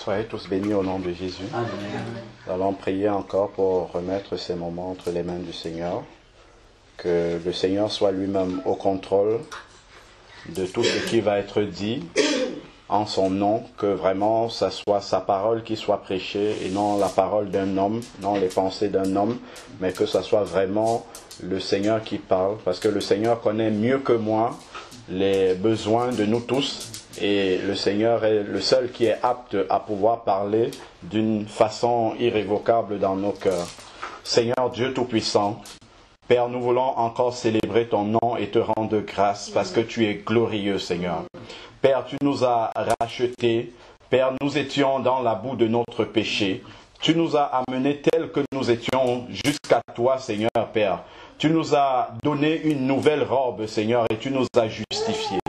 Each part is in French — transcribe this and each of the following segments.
Soyez tous bénis au nom de Jésus. Amen. Nous allons prier encore pour remettre ces moments entre les mains du Seigneur. Que le Seigneur soit lui-même au contrôle de tout ce qui va être dit en son nom. Que vraiment ça soit sa parole qui soit prêchée et non la parole d'un homme, non les pensées d'un homme, mais que ça soit vraiment le Seigneur qui parle. Parce que le Seigneur connaît mieux que moi les besoins de nous tous. Et le Seigneur est le seul qui est apte à pouvoir parler d'une façon irrévocable dans nos cœurs. Seigneur Dieu Tout-Puissant, Père, nous voulons encore célébrer ton nom et te rendre grâce parce que tu es glorieux, Seigneur. Père, tu nous as rachetés. Père, nous étions dans la boue de notre péché. Tu nous as amenés tels que nous étions jusqu'à toi, Seigneur, Père. Tu nous as donné une nouvelle robe, Seigneur, et tu nous as justifiés.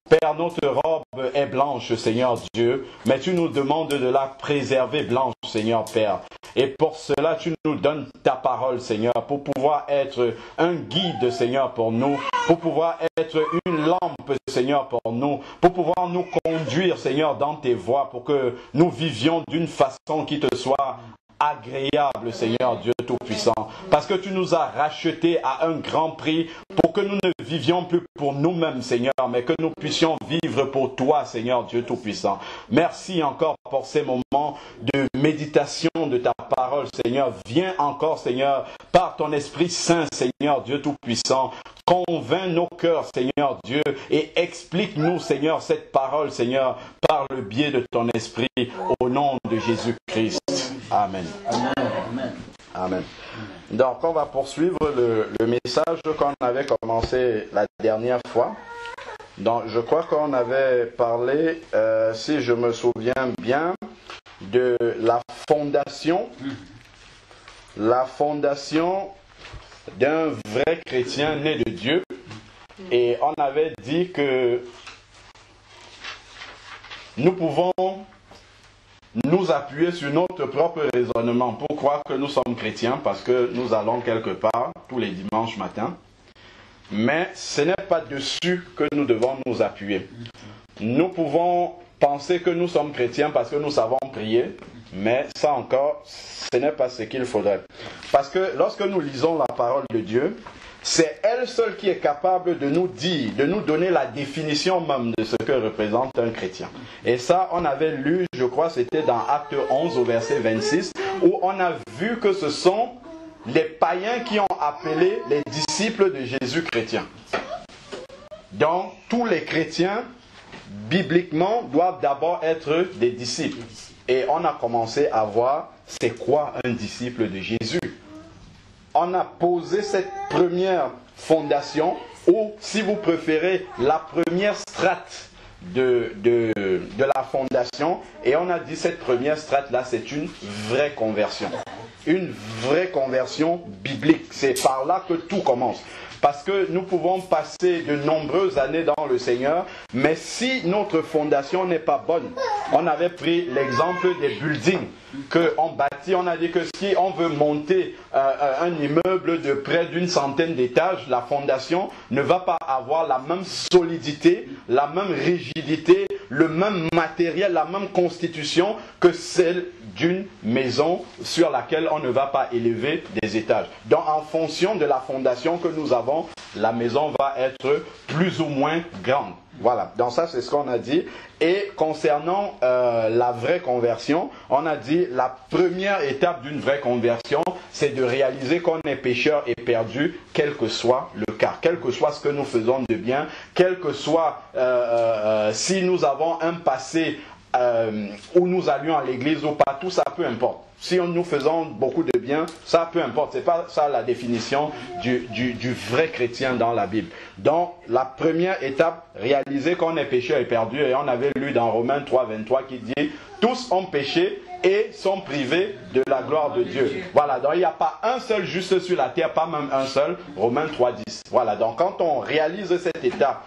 Père, notre robe est blanche, Seigneur Dieu, mais tu nous demandes de la préserver blanche, Seigneur Père. Et pour cela, tu nous donnes ta parole, Seigneur, pour pouvoir être un guide, Seigneur, pour nous, pour pouvoir être une lampe, Seigneur, pour nous, pour pouvoir nous conduire, Seigneur, dans tes voies, pour que nous vivions d'une façon qui te soit agréable, Seigneur Dieu Tout-Puissant, parce que tu nous as rachetés à un grand prix pour que nous ne vivions plus pour nous-mêmes, Seigneur, mais que nous puissions vivre pour toi, Seigneur Dieu Tout-Puissant. Merci encore pour ces moments de méditation de ta parole, Seigneur. Viens encore, Seigneur, par ton Esprit Saint, Seigneur Dieu Tout-Puissant. Convainc nos cœurs, Seigneur Dieu, et explique-nous, Seigneur, cette parole, Seigneur, par le biais de ton Esprit, au nom de Jésus-Christ. Amen. Amen. Amen. Donc, on va poursuivre le message qu'on avait commencé la dernière fois. Donc, je crois qu'on avait parlé, si je me souviens bien, de la fondation d'un vrai chrétien né de Dieu. Et on avait dit que nous pouvons nous appuyer sur notre propre raisonnement pour croire que nous sommes chrétiens parce que nous allons quelque part tous les dimanches matins. Mais ce n'est pas dessus que nous devons nous appuyer. Nous pouvons penser que nous sommes chrétiens parce que nous savons prier, mais ça encore, ce n'est pas ce qu'il faudrait. Parce que lorsque nous lisons la parole de Dieu, c'est elle seule qui est capable de nous dire, de nous donner la définition même de ce que représente un chrétien. Et ça, on avait lu, je crois, c'était dans Acte 11 au verset 26, où on a vu que ce sont les païens qui ont appelé les disciples de Jésus chrétiens. Donc, tous les chrétiens, bibliquement, doivent d'abord être des disciples. Et on a commencé à voir, c'est quoi un disciple de Jésus? On a posé cette première fondation, ou si vous préférez, la première strate de la fondation, et on a dit cette première strate-là, c'est une vraie conversion. Une vraie conversion biblique. C'est par là que tout commence. Parce que nous pouvons passer de nombreuses années dans le Seigneur, mais si notre fondation n'est pas bonne, on avait pris l'exemple des buildings qu'on bâtit, on a dit que si on veut monter un immeuble de près d'une centaine d'étages, la fondation ne va pas avoir la même solidité, la même rigidité, le même matériel, la même constitution que celle d'une maison sur laquelle on ne va pas élever des étages. Donc en fonction de la fondation que nous avons, la maison va être plus ou moins grande. Voilà, donc ça c'est ce qu'on a dit. Et concernant la vraie conversion, on a dit la première étape d'une vraie conversion, c'est de réaliser qu'on est pécheur et perdu, quel que soit le cas, quel que soit ce que nous faisons de bien, quel que soit si nous avons un passé où nous allions à l'église ou pas, tout ça peu importe. Si nous faisons beaucoup de bien, ça peu importe. C'est pas ça la définition du vrai chrétien dans la Bible. Donc, la première étape, réaliser qu'on est pécheur et perdu. Et on avait lu dans Romains 3, 23 qui dit « Tous ont péché et sont privés de la gloire de Dieu. » Voilà, donc il n'y a pas un seul juste sur la terre, pas même un seul. Romains 3, 10. Voilà, donc quand on réalise cette étape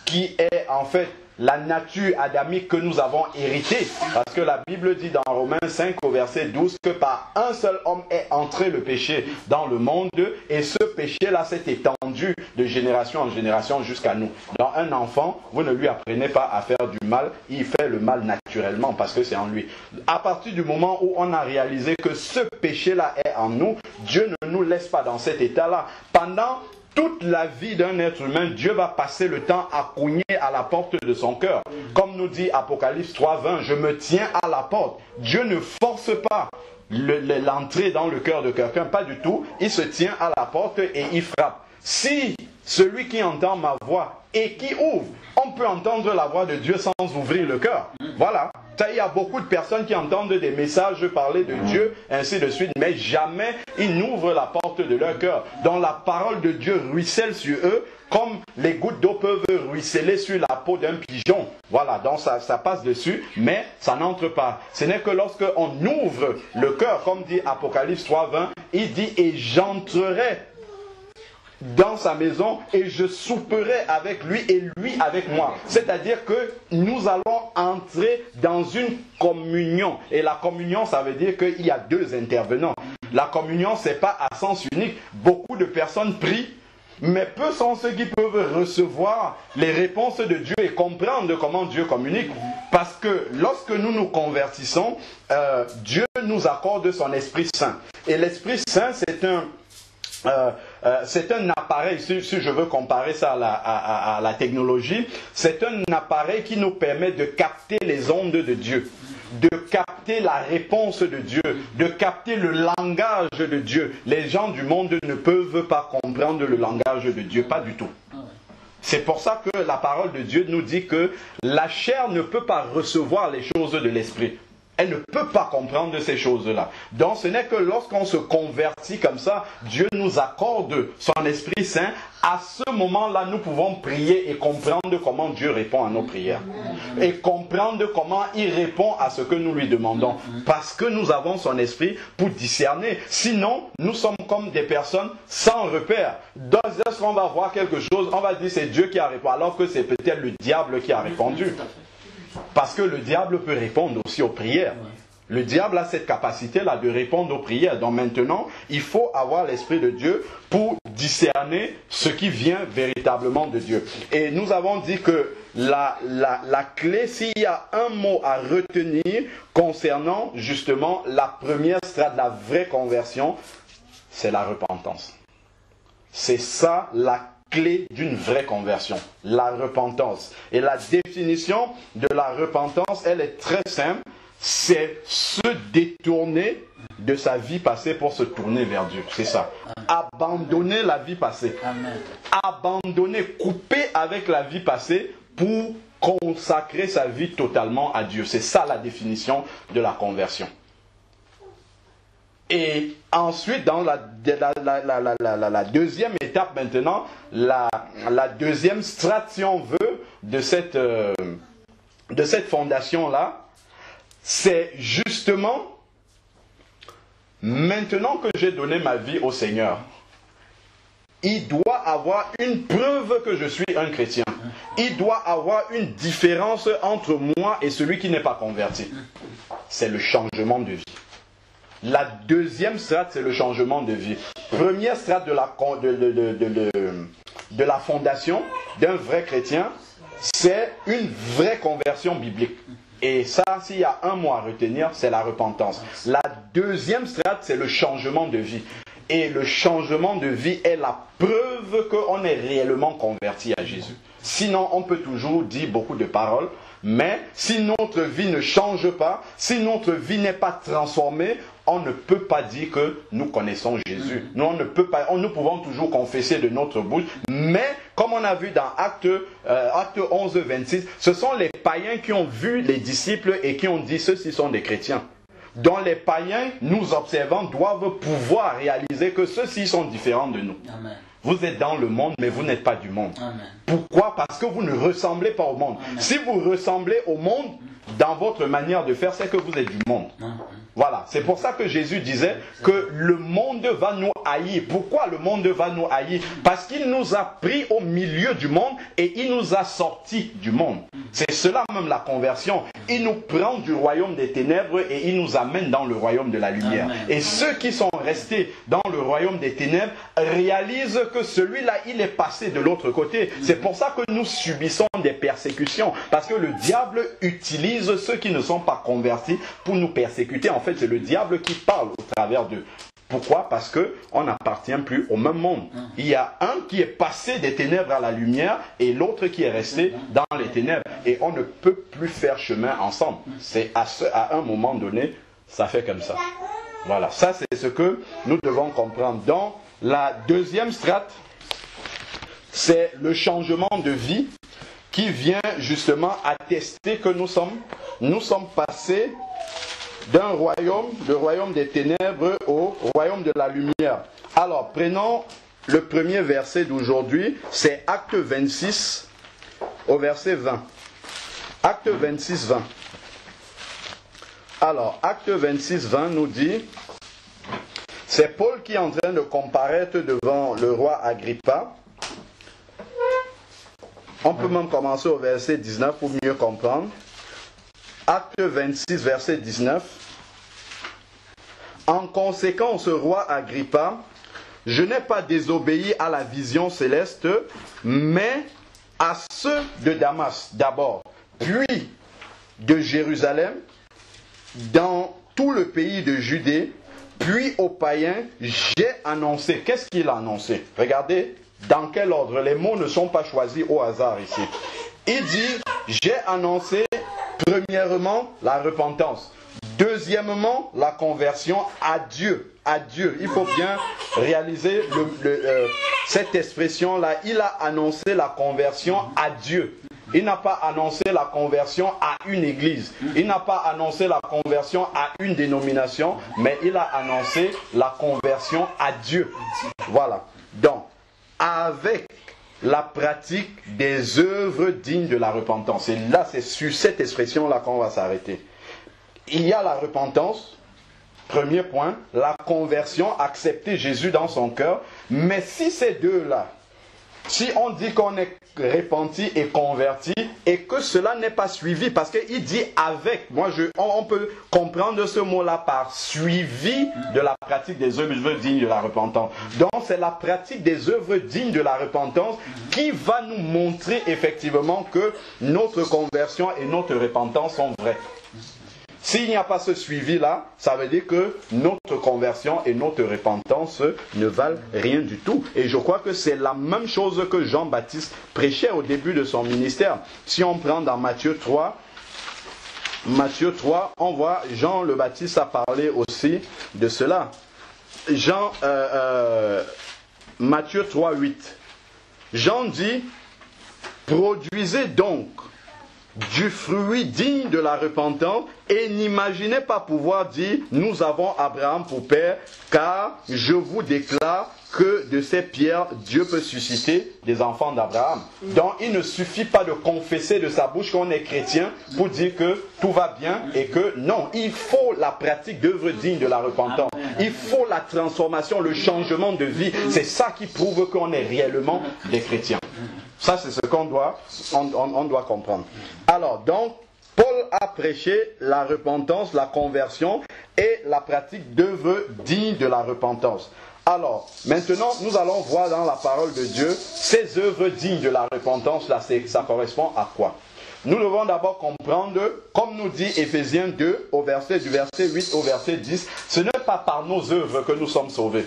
qui est en fait la nature adamique que nous avons héritée. Parce que la Bible dit dans Romains 5 au verset 12 que par un seul homme est entré le péché dans le monde et ce péché-là s'est étendu de génération en génération jusqu'à nous. Dans un enfant, vous ne lui apprenez pas à faire du mal, il fait le mal naturellement parce que c'est en lui. À partir du moment où on a réalisé que ce péché-là est en nous, Dieu ne nous laisse pas dans cet état-là. Pendant toute la vie d'un être humain, Dieu va passer le temps à cogner à la porte de son cœur. Comme nous dit Apocalypse 3:20, je me tiens à la porte. Dieu ne force pas l'entrée dans le cœur de quelqu'un, pas du tout. Il se tient à la porte et il frappe. Si celui qui entend ma voix et qui ouvre, on peut entendre la voix de Dieu sans ouvrir le cœur. Voilà. Il y a beaucoup de personnes qui entendent des messages parler de Dieu, ainsi de suite, mais jamais ils n'ouvrent la porte de leur cœur. Donc la parole de Dieu ruisselle sur eux, comme les gouttes d'eau peuvent ruisseler sur la peau d'un pigeon. Voilà, donc ça passe dessus, mais ça n'entre pas. Ce n'est que lorsque on ouvre le cœur, comme dit Apocalypse 3:20, il dit « Et j'entrerai dans sa maison et je souperai avec lui et lui avec moi. » C'est-à-dire que nous allons entrer dans une communion. Et la communion, ça veut dire qu'il y a deux intervenants. La communion, ce n'est pas à sens unique. Beaucoup de personnes prient, mais peu sont ceux qui peuvent recevoir les réponses de Dieu et comprendre comment Dieu communique. Parce que lorsque nous nous convertissons, Dieu nous accorde son Esprit Saint. Et l'Esprit Saint, c'est un appareil, si je veux comparer ça à la technologie, c'est un appareil qui nous permet de capter les ondes de Dieu, de capter la réponse de Dieu, de capter le langage de Dieu. Les gens du monde ne peuvent pas comprendre le langage de Dieu, pas du tout. C'est pour ça que la parole de Dieu nous dit que la chair ne peut pas recevoir les choses de l'esprit. Elle ne peut pas comprendre ces choses-là. Donc ce n'est que lorsqu'on se convertit comme ça, Dieu nous accorde son Esprit Saint. À ce moment-là, nous pouvons prier et comprendre comment Dieu répond à nos prières. Et comprendre comment il répond à ce que nous lui demandons. Parce que nous avons son Esprit pour discerner. Sinon, nous sommes comme des personnes sans repère. Lorsqu'on va voir quelque chose, on va dire c'est Dieu qui a répondu, alors que c'est peut-être le diable qui a répondu. Parce que le diable peut répondre aussi aux prières. Le diable a cette capacité-là de répondre aux prières. Donc maintenant, il faut avoir l'Esprit de Dieu pour discerner ce qui vient véritablement de Dieu. Et nous avons dit que la clé, s'il y a un mot à retenir concernant justement la première strate de la vraie conversion, c'est la repentance. C'est ça la clé d'une vraie conversion, la repentance. Et la définition de la repentance, elle est très simple, c'est se détourner de sa vie passée pour se tourner vers Dieu. C'est ça. Abandonner la vie passée. Amen. Abandonner, couper avec la vie passée pour consacrer sa vie totalement à Dieu. C'est ça la définition de la conversion. Et ensuite, dans la deuxième étape maintenant, la deuxième strate, si on veut, de cette fondation-là, c'est justement, maintenant que j'ai donné ma vie au Seigneur, il doit avoir une preuve que je suis un chrétien. Il doit avoir une différence entre moi et celui qui n'est pas converti. C'est le changement de vie. La deuxième strate, c'est le changement de vie. Première strate de la fondation d'un vrai chrétien, c'est une vraie conversion biblique. Et ça, s'il y a un mot à retenir, c'est la repentance. La deuxième strate, c'est le changement de vie. Et le changement de vie est la preuve qu'on est réellement converti à Jésus. Sinon, on peut toujours dire beaucoup de paroles, mais si notre vie ne change pas, si notre vie n'est pas transformée, on ne peut pas dire que nous connaissons Jésus. Nous pouvons toujours confesser de notre bouche, mais comme on a vu dans Acte 11, 26, ce sont les païens qui ont vu les disciples et qui ont dit ceux-ci sont des chrétiens. Donc les païens, nous observant, doivent pouvoir réaliser que ceux-ci sont différents de nous. Amen. Vous êtes dans le monde, mais vous n'êtes pas du monde. Amen. Pourquoi? Parce que vous ne ressemblez pas au monde. Amen. Si vous ressemblez au monde, dans votre manière de faire, c'est que vous êtes du monde. Voilà, c'est pour ça que Jésus disait que le monde va nous haïr. Pourquoi le monde va nous haïr? Parce qu'il nous a pris au milieu du monde et il nous a sortis du monde. C'est cela même la conversion. Il nous prend du royaume des ténèbres et il nous amène dans le royaume de la lumière. Et ceux qui sont restés dans le royaume des ténèbres réalisent que celui-là, il est passé de l'autre côté. C'est pour ça que nous subissons des persécutions. Parce que le diable utilise ceux qui ne sont pas convertis pour nous persécuter. En fait, c'est le diable qui parle au travers d'eux. Pourquoi? Parce qu'on n'appartient plus au même monde. Il y a un qui est passé des ténèbres à la lumière et l'autre qui est resté dans les ténèbres. Et on ne peut plus faire chemin ensemble. C'est à un moment donné, ça fait comme ça. Voilà, ça c'est ce que nous devons comprendre. Donc, la deuxième strate, c'est le changement de vie qui vient justement attester que nous sommes passés d'un royaume, le royaume des ténèbres, au royaume de la lumière. Alors, prenons le premier verset d'aujourd'hui, c'est Acte 26, au verset 20. Acte 26, 20. Alors, Acte 26, 20 nous dit, c'est Paul qui est en train de comparaître devant le roi Agrippa. On peut même commencer au verset 19 pour mieux comprendre. Acte 26, verset 19. En conséquence, roi Agrippa, je n'ai pas désobéi à la vision céleste, mais à ceux de Damas d'abord, puis de Jérusalem, dans tout le pays de Judée, puis aux païens, j'ai annoncé. Qu'est-ce qu'il a annoncé? Regardez dans quel ordre. Les mots ne sont pas choisis au hasard ici. Il dit, j'ai annoncé premièrement la repentance. Deuxièmement, la conversion à Dieu. À Dieu. Il faut bien réaliser cette expression-là. Il a annoncé la conversion à Dieu. Il n'a pas annoncé la conversion à une église. Il n'a pas annoncé la conversion à une dénomination, mais il a annoncé la conversion à Dieu. Voilà. Donc, avec la pratique des œuvres dignes de la repentance. Et là, c'est sur cette expression-là qu'on va s'arrêter. Il y a la repentance, premier point, la conversion, accepter Jésus dans son cœur. Mais si ces deux-là, si on dit qu'on est repenti et converti et que cela n'est pas suivi, parce qu'il dit avec, on peut comprendre ce mot-là par suivi de la pratique des œuvres dignes de la repentance. Donc c'est la pratique des œuvres dignes de la repentance qui va nous montrer effectivement que notre conversion et notre repentance sont vraies. S'il n'y a pas ce suivi-là, ça veut dire que notre conversion et notre repentance ne valent rien du tout. Et je crois que c'est la même chose que Jean-Baptiste prêchait au début de son ministère. Si on prend dans Matthieu 3, on voit Jean le Baptiste a parlé aussi de cela. Matthieu 3, 8. Jean dit, produisez donc du fruit digne de la repentance et n'imaginez pas pouvoir dire nous avons Abraham pour père, car je vous déclare que de ces pierres Dieu peut susciter des enfants d'Abraham. Donc il ne suffit pas de confesser de sa bouche qu'on est chrétien pour dire que tout va bien et que non, il faut la pratique d'œuvres dignes de la repentance. Il faut la transformation, le changement de vie. C'est ça qui prouve qu'on est réellement des chrétiens. Ça, c'est ce qu'on doit comprendre. Alors, donc, Paul a prêché la repentance, la conversion et la pratique d'œuvres dignes de la repentance. Alors, maintenant, nous allons voir dans la parole de Dieu, ces œuvres dignes de la repentance, là, ça correspond à quoi? Nous devons d'abord comprendre, comme nous dit Éphésiens 2, du verset 8 au verset 10, ce n'est pas par nos œuvres que nous sommes sauvés.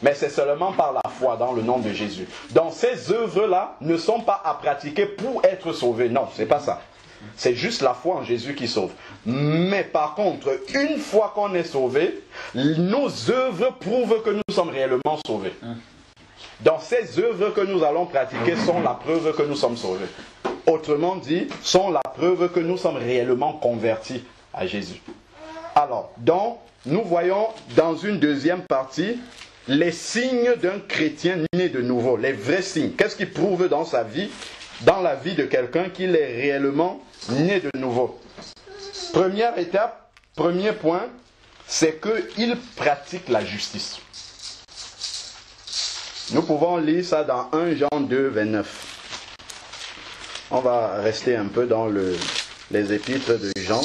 Mais c'est seulement par la foi dans le nom de Jésus. Donc ces œuvres-là ne sont pas à pratiquer pour être sauvés. Non, c'est pas ça. C'est juste la foi en Jésus qui sauve. Mais par contre, une fois qu'on est sauvé, nos œuvres prouvent que nous sommes réellement sauvés. Donc ces œuvres que nous allons pratiquer sont la preuve que nous sommes sauvés. Autrement dit, sont la preuve que nous sommes réellement convertis à Jésus. Alors, donc, nous voyons dans une deuxième partie les signes d'un chrétien né de nouveau, les vrais signes. Qu'est-ce qui prouve dans sa vie, dans la vie de quelqu'un qu'il est réellement né de nouveau? Première étape, premier point, c'est qu'il pratique la justice. Nous pouvons lire ça dans 1 Jean 2, 29. On va rester un peu dans les épîtres de Jean.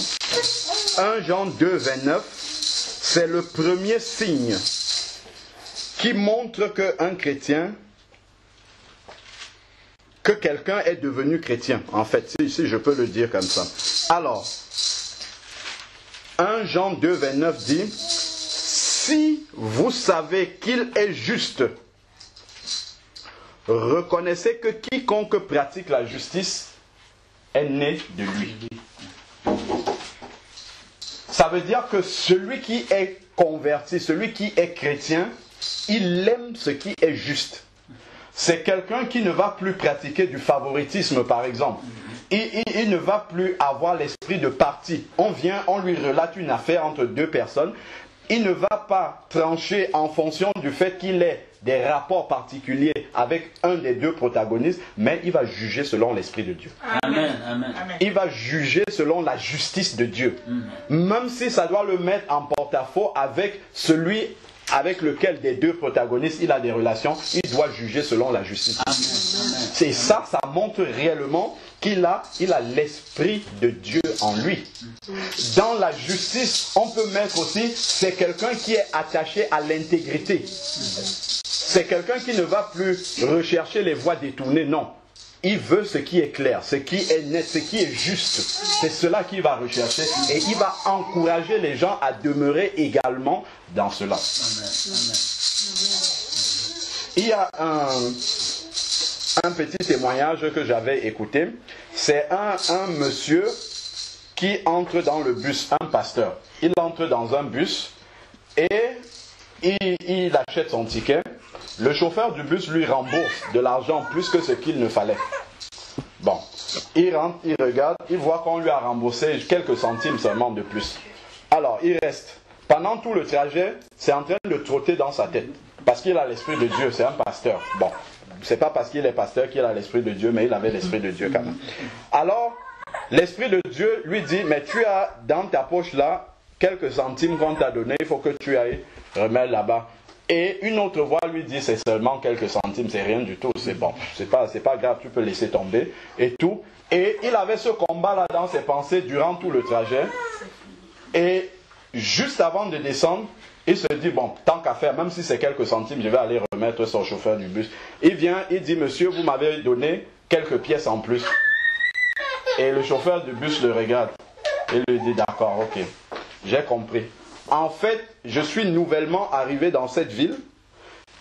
1 Jean 2, 29, c'est le premier signe qui montre qu'un chrétien, que quelqu'un est devenu chrétien. En fait, si je peux le dire comme ça. Alors, 1 Jean 2, 29 dit, si vous savez qu'il est juste, reconnaissez que quiconque pratique la justice est né de lui. Ça veut dire que celui qui est converti, celui qui est chrétien, il aime ce qui est juste. C'est quelqu'un qui ne va plus pratiquer du favoritisme, par exemple. Il ne va plus avoir l'esprit de parti. On lui relate une affaire entre deux personnes. Il ne va pas trancher en fonction du fait qu'il ait des rapports particuliers avec un des deux protagonistes, mais il va juger selon l'Esprit de Dieu. Amen. Amen. Il va juger selon la justice de Dieu. Même si ça doit le mettre en porte-à-faux avec celui avec lequel des deux protagonistes il a des relations, il doit juger selon la justice de Dieu. C'est ça, ça montre réellement qu'il a l'Esprit de Dieu en lui. Dans la justice, on peut mettre aussi, c'est quelqu'un qui est attaché à l'intégrité. C'est quelqu'un qui ne va plus rechercher les voies détournées, non. Il veut ce qui est clair, ce qui est net, ce qui est juste. C'est cela qu'il va rechercher et il va encourager les gens à demeurer également dans cela. Il y a un petit témoignage que j'avais écouté. C'est un monsieur qui entre dans le bus, un pasteur. Il entre dans un bus et il achète son ticket. Le chauffeur du bus lui rembourse de l'argent plus que ce qu'il ne fallait. Bon, il rentre, il regarde, il voit qu'on lui a remboursé quelques centimes seulement de plus. Alors, il reste. Pendant tout le trajet, c'est en train de trotter dans sa tête. Parce qu'il a l'Esprit de Dieu, c'est un pasteur. Bon, c'est pas parce qu'il est pasteur qu'il a l'Esprit de Dieu, mais il avait l'Esprit de Dieu quand même. Alors, l'Esprit de Dieu lui dit, mais tu as dans ta poche là, quelques centimes qu'on t'a donné, il faut que tu ailles remettre là-bas. Et une autre voix lui dit, c'est seulement quelques centimes, c'est rien du tout, c'est bon, c'est pas grave, tu peux laisser tomber et tout. Et il avait ce combat-là dans ses pensées durant tout le trajet. Et juste avant de descendre, il se dit, bon, tant qu'à faire, même si c'est quelques centimes, je vais aller remettre son chauffeur du bus. Il vient, il dit, monsieur, vous m'avez donné quelques pièces en plus. Et le chauffeur du bus le regarde. Il lui dit, d'accord, ok, j'ai compris. En fait, je suis nouvellement arrivé dans cette ville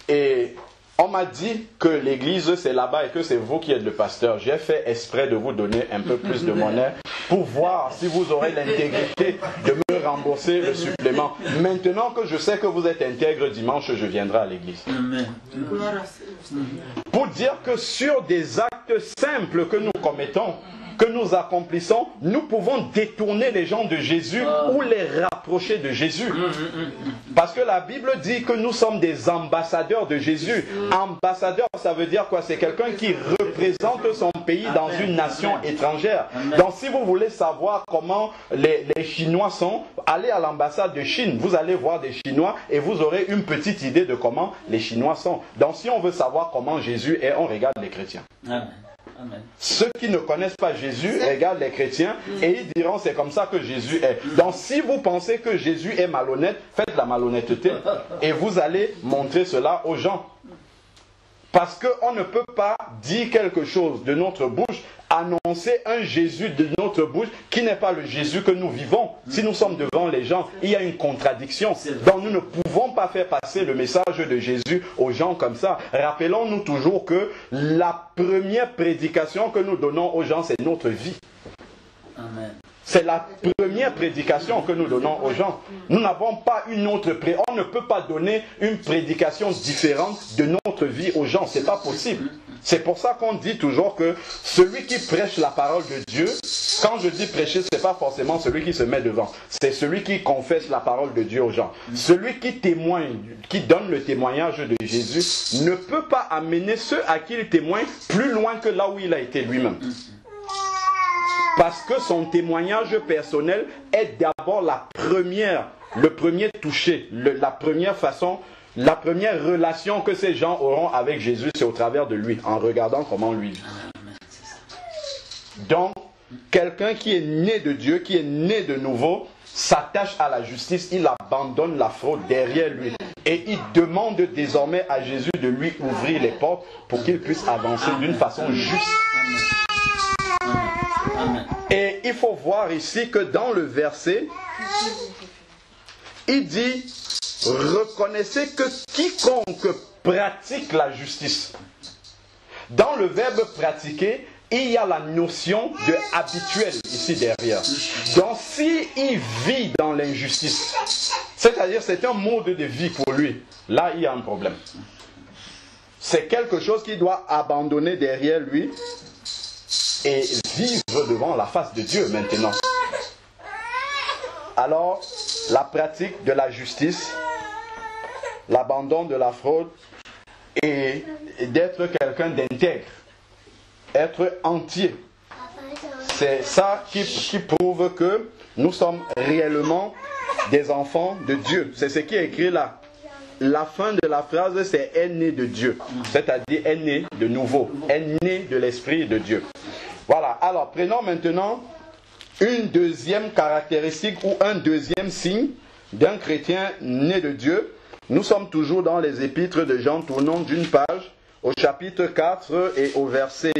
et on m'a dit que l'église c'est là-bas et que c'est vous qui êtes le pasteur. J'ai fait exprès de vous donner un peu plus de monnaie pour voir si vous aurez l'intégrité de me rembourser le supplément. Maintenant que je sais que vous êtes intègre, dimanche je viendrai à l'église. Pour dire que sur des actes simples que nous commettons, que nous accomplissons, nous pouvons détourner les gens de Jésus ou les rapprocher de Jésus. Parce que la Bible dit que nous sommes des ambassadeurs de Jésus. Ambassadeur, ça veut dire quoi? C'est quelqu'un qui représente son pays dans une nation étrangère. Donc si vous voulez savoir comment les Chinois sont, allez à l'ambassade de Chine. Vous allez voir des Chinois et vous aurez une petite idée de comment les Chinois sont. Donc si on veut savoir comment Jésus est, on regarde les chrétiens. Amen. Amen. Ceux qui ne connaissent pas Jésus regardent les chrétiens et ils diront c'est comme ça que Jésus est. Donc si vous pensez que Jésus est malhonnête, faites la malhonnêteté et vous allez montrer cela aux gens. Parce qu'on ne peut pas dire quelque chose de notre bouche, annoncer un Jésus de notre bouche qui n'est pas le Jésus que nous vivons. Si nous sommes devant les gens, il y a une contradiction. Donc nous ne pouvons pas faire passer le message de Jésus aux gens comme ça. Rappelons-nous toujours que la première prédication que nous donnons aux gens, c'est notre vie. Amen. C'est la première prédication que nous donnons aux gens. Nous n'avons pas une autre prédication. On ne peut pas donner une prédication différente de notre vie aux gens. Ce n'est pas possible. C'est pour ça qu'on dit toujours que celui qui prêche la parole de Dieu, quand je dis prêcher, ce n'est pas forcément celui qui se met devant. C'est celui qui confesse la parole de Dieu aux gens. Celui qui témoigne, qui donne le témoignage de Jésus, ne peut pas amener ceux à qui il témoigne plus loin que là où il a été lui-même. Parce que son témoignage personnel est d'abord le premier toucher, la première façon, la première relation que ces gens auront avec Jésus, c'est au travers de lui, en regardant comment lui vit. Donc, quelqu'un qui est né de Dieu, qui est né de nouveau, s'attache à la justice, il abandonne la fraude derrière lui. Et il demande désormais à Jésus de lui ouvrir les portes pour qu'il puisse avancer d'une façon juste. Et il faut voir ici que dans le verset, il dit, reconnaissez que quiconque pratique la justice. Dans le verbe pratiquer, il y a la notion de habituel ici derrière. Donc s'il vit dans l'injustice, c'est-à-dire c'est un mode de vie pour lui, là il y a un problème. C'est quelque chose qu'il doit abandonner derrière lui et vivre devant la face de Dieu maintenant. Alors, la pratique de la justice, l'abandon de la fraude et d'être quelqu'un d'intègre, être entier. C'est ça qui prouve que nous sommes réellement des enfants de Dieu. C'est ce qui est écrit là. La fin de la phrase, c'est « est né de Dieu », c'est-à-dire « est né de nouveau », « est né de l'Esprit de Dieu ». Voilà, alors prenons maintenant une deuxième caractéristique ou un deuxième signe d'un chrétien né de Dieu. Nous sommes toujours dans les épîtres de Jean, tournons d'une page au chapitre 4 et au verset,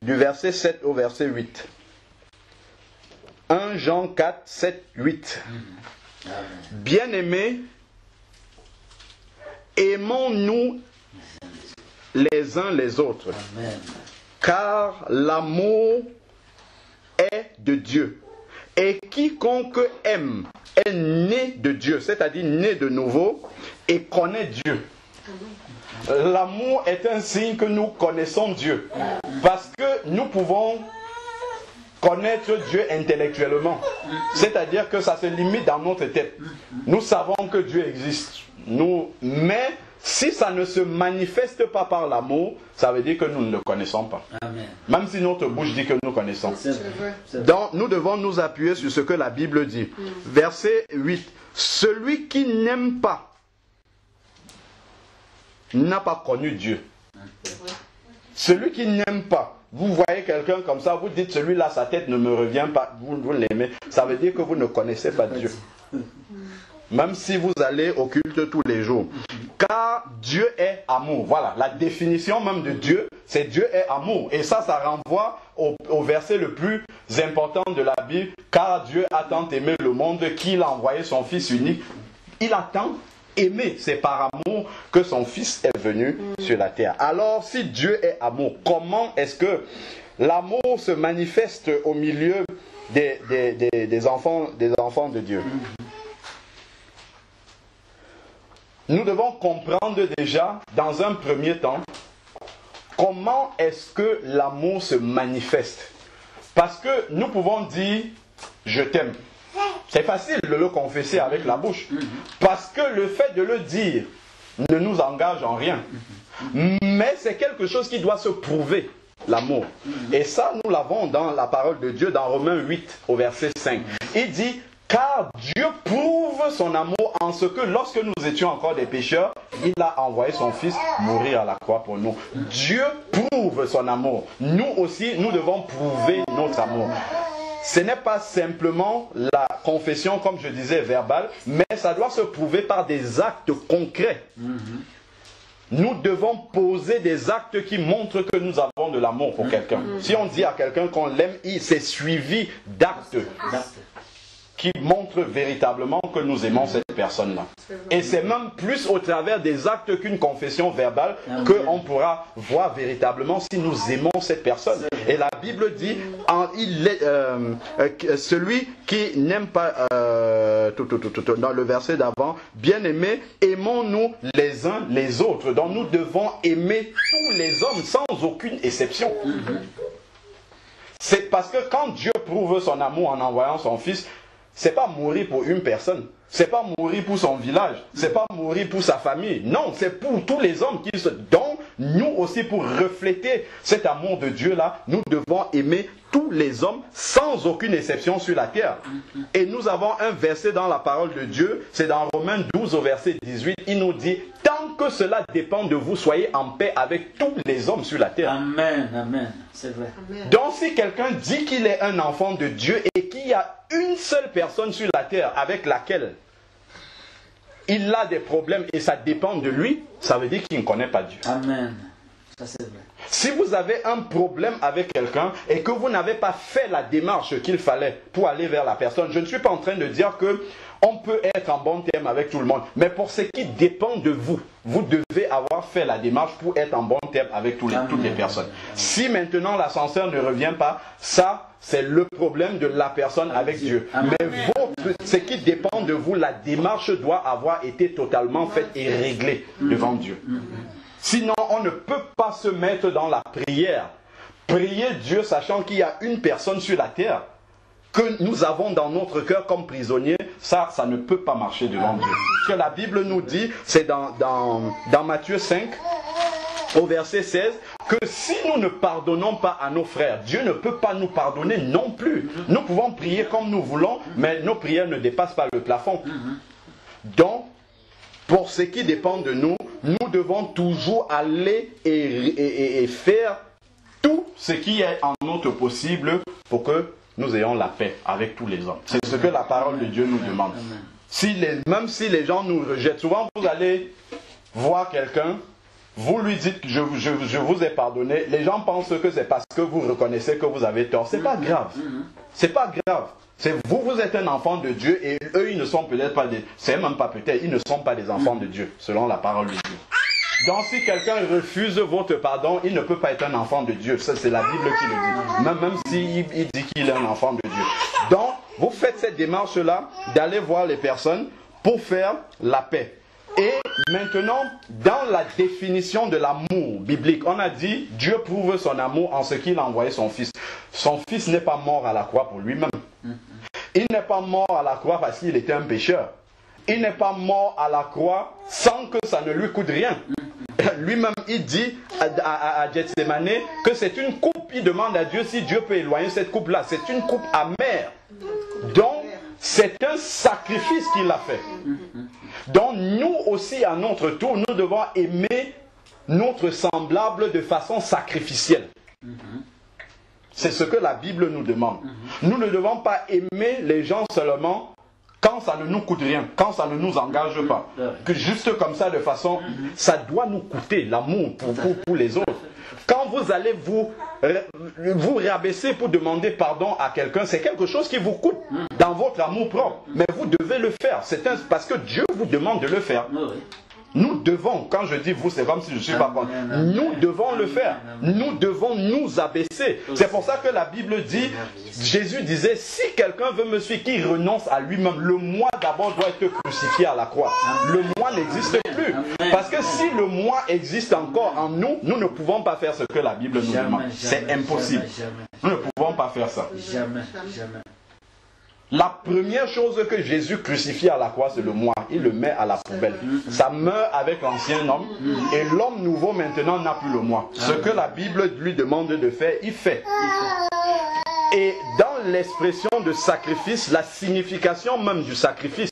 du verset 7 au verset 8. 1 Jean 4, 7, 8. Bien-aimés, aimons-nous les uns les autres, car l'amour est de Dieu. Et quiconque aime est né de Dieu, c'est-à-dire né de nouveau, et connaît Dieu. L'amour est un signe que nous connaissons Dieu. Parce que nous pouvons connaître Dieu intellectuellement. C'est-à-dire que ça se limite dans notre tête. Nous savons que Dieu existe. Mais si ça ne se manifeste pas par l'amour, ça veut dire que nous ne le connaissons pas. Amen. Même si notre bouche dit que nous connaissons. Donc nous devons nous appuyer sur ce que la Bible dit. Verset 8. Celui qui n'aime pas n'a pas connu Dieu. Celui qui n'aime pas, vous voyez quelqu'un comme ça, vous dites celui-là, sa tête ne me revient pas, vous l'aimez, ça veut dire que vous ne connaissez pas Dieu. Même si vous allez au culte tous les jours. Car Dieu est amour. Voilà, la définition même de Dieu, c'est Dieu est amour. Et ça renvoie au verset le plus important de la Bible. Car Dieu a tant aimé le monde qu'il a envoyé son Fils unique. Il a tant aimé, c'est par amour que son Fils est venu sur la terre. Alors, si Dieu est amour, comment est-ce que l'amour se manifeste au milieu des enfants de Dieu? Nous devons comprendre déjà, dans un premier temps, comment est-ce que l'amour se manifeste. Parce que nous pouvons dire « je t'aime ». C'est facile de le confesser avec la bouche. Parce que le fait de le dire ne nous engage en rien. Mais c'est quelque chose qui doit se prouver, l'amour. Et ça, nous l'avons dans la parole de Dieu, dans Romains 8, au verset 5. Il dit « Car Dieu prouve son amour en ce que lorsque nous étions encore des pécheurs, il a envoyé son Fils mourir à la croix pour nous. » Dieu prouve son amour. Nous aussi, nous devons prouver notre amour. Ce n'est pas simplement la confession, comme je disais, verbale, mais ça doit se prouver par des actes concrets. Nous devons poser des actes qui montrent que nous avons de l'amour pour quelqu'un. Si on dit à quelqu'un qu'on l'aime, c'est suivi d'actes qui montrent véritablement que nous aimons cette personne-là. Et c'est même plus au travers des actes qu'une confession verbale qu'on pourra voir véritablement si nous aimons cette personne. Et la Bible dit, celui qui n'aime pas, dans le verset d'avant, bien-aimés, aimons-nous les uns les autres. Donc nous devons aimer tous les hommes sans aucune exception. C'est parce que quand Dieu prouve son amour en envoyant son Fils, c'est pas mourir pour une personne, c'est pas mourir pour son village, c'est pas mourir pour sa famille. Non, c'est pour tous les hommes qui se donnent. nous aussi, pour refléter cet amour de Dieu-là, nous devons aimer tous les hommes sans aucune exception sur la terre. Et nous avons un verset dans la parole de Dieu, c'est dans Romains 12 au verset 18, il nous dit « Tant que cela dépend de vous, soyez en paix avec tous les hommes sur la terre. » Amen, amen, c'est vrai. Donc si quelqu'un dit qu'il est un enfant de Dieu et qu'il y a une seule personne sur la terre avec laquelle il a des problèmes et ça dépend de lui, ça veut dire qu'il ne connaît pas Dieu. Amen. Ça c'est vrai. Si vous avez un problème avec quelqu'un et que vous n'avez pas fait la démarche qu'il fallait pour aller vers la personne, je ne suis pas en train de dire que on peut être en bon terme avec tout le monde, mais pour ce qui dépend de vous, vous devez avoir fait la démarche pour être en bon terme avec toutes les personnes. Si maintenant l'ascenseur ne revient pas, ça c'est le problème de la personne avec Dieu. Mais ce qui dépend de vous, la démarche doit avoir été totalement faite et réglée devant Dieu. Sinon, on ne peut pas se mettre dans la prière. Prier Dieu sachant qu'il y a une personne sur la terre que nous avons dans notre cœur comme prisonnier, ça ne peut pas marcher devant Dieu. Ce que la Bible nous dit, c'est dans Matthieu 5, au verset 16, que si nous ne pardonnons pas à nos frères, Dieu ne peut pas nous pardonner non plus. Nous pouvons prier comme nous voulons, mais nos prières ne dépassent pas le plafond. Donc, pour ce qui dépend de nous, nous devons toujours aller et faire tout ce qui est en notre possible pour que nous ayons la paix avec tous les hommes. C'est ce que la parole de Dieu nous demande. Même si les gens nous rejettent, souvent vous allez voir quelqu'un, vous lui dites que je vous ai pardonné, les gens pensent que c'est parce que vous reconnaissez que vous avez tort. C'est pas grave. C'est pas grave. C'est vous êtes un enfant de Dieu et eux ils ne sont peut-être pas des... C'est même pas peut-être, ils ne sont pas des enfants de Dieu, selon la parole de Dieu. Donc si quelqu'un refuse votre pardon, il ne peut pas être un enfant de Dieu. Ça c'est la Bible qui le dit. Même s'il dit qu'il est un enfant de Dieu. Donc vous faites cette démarche-là d'aller voir les personnes pour faire la paix. Et maintenant, dans la définition de l'amour biblique, on a dit Dieu prouve son amour en ce qu'il a envoyé son Fils. Son Fils n'est pas mort à la croix pour lui-même. Il n'est pas mort à la croix parce qu'il était un pécheur. Il n'est pas mort à la croix sans que ça ne lui coûte rien. Lui-même, il dit à Gethsemane que c'est une coupe. Il demande à Dieu si Dieu peut éloigner cette coupe-là. C'est une coupe amère. Donc, c'est un sacrifice qu'il a fait. Donc, nous aussi, à notre tour, nous devons aimer notre semblable de façon sacrificielle. C'est ce que la Bible nous demande. Nous ne devons pas aimer les gens seulement quand ça ne nous coûte rien, quand ça ne nous engage pas. Que juste comme ça, de façon, ça doit nous coûter l'amour pour les autres. Quand vous allez vous rabaisser pour demander pardon à quelqu'un, c'est quelque chose qui vous coûte dans votre amour propre. Mais vous devez le faire. Parce que Dieu vous demande de le faire. Nous devons, quand je dis vous, c'est comme si je ne suis pas contre. Nous devons le faire. Nous devons nous abaisser. C'est pour ça que la Bible dit, Jésus disait, si quelqu'un veut me suivre, qu'il renonce à lui-même, le moi d'abord doit être crucifié à la croix. Le moi n'existe plus. Parce que si le moi existe encore en nous, nous ne pouvons pas faire ce que la Bible nous demande. C'est impossible. Nous ne pouvons pas faire ça. Jamais, jamais. La première chose que Jésus crucifie à la croix, c'est le moi. Il le met à la poubelle. Ça meurt avec l'ancien homme. Et l'homme nouveau maintenant n'a plus le moi. Ce que la Bible lui demande de faire, il fait. Et dans l'expression de sacrifice, la signification même du sacrifice,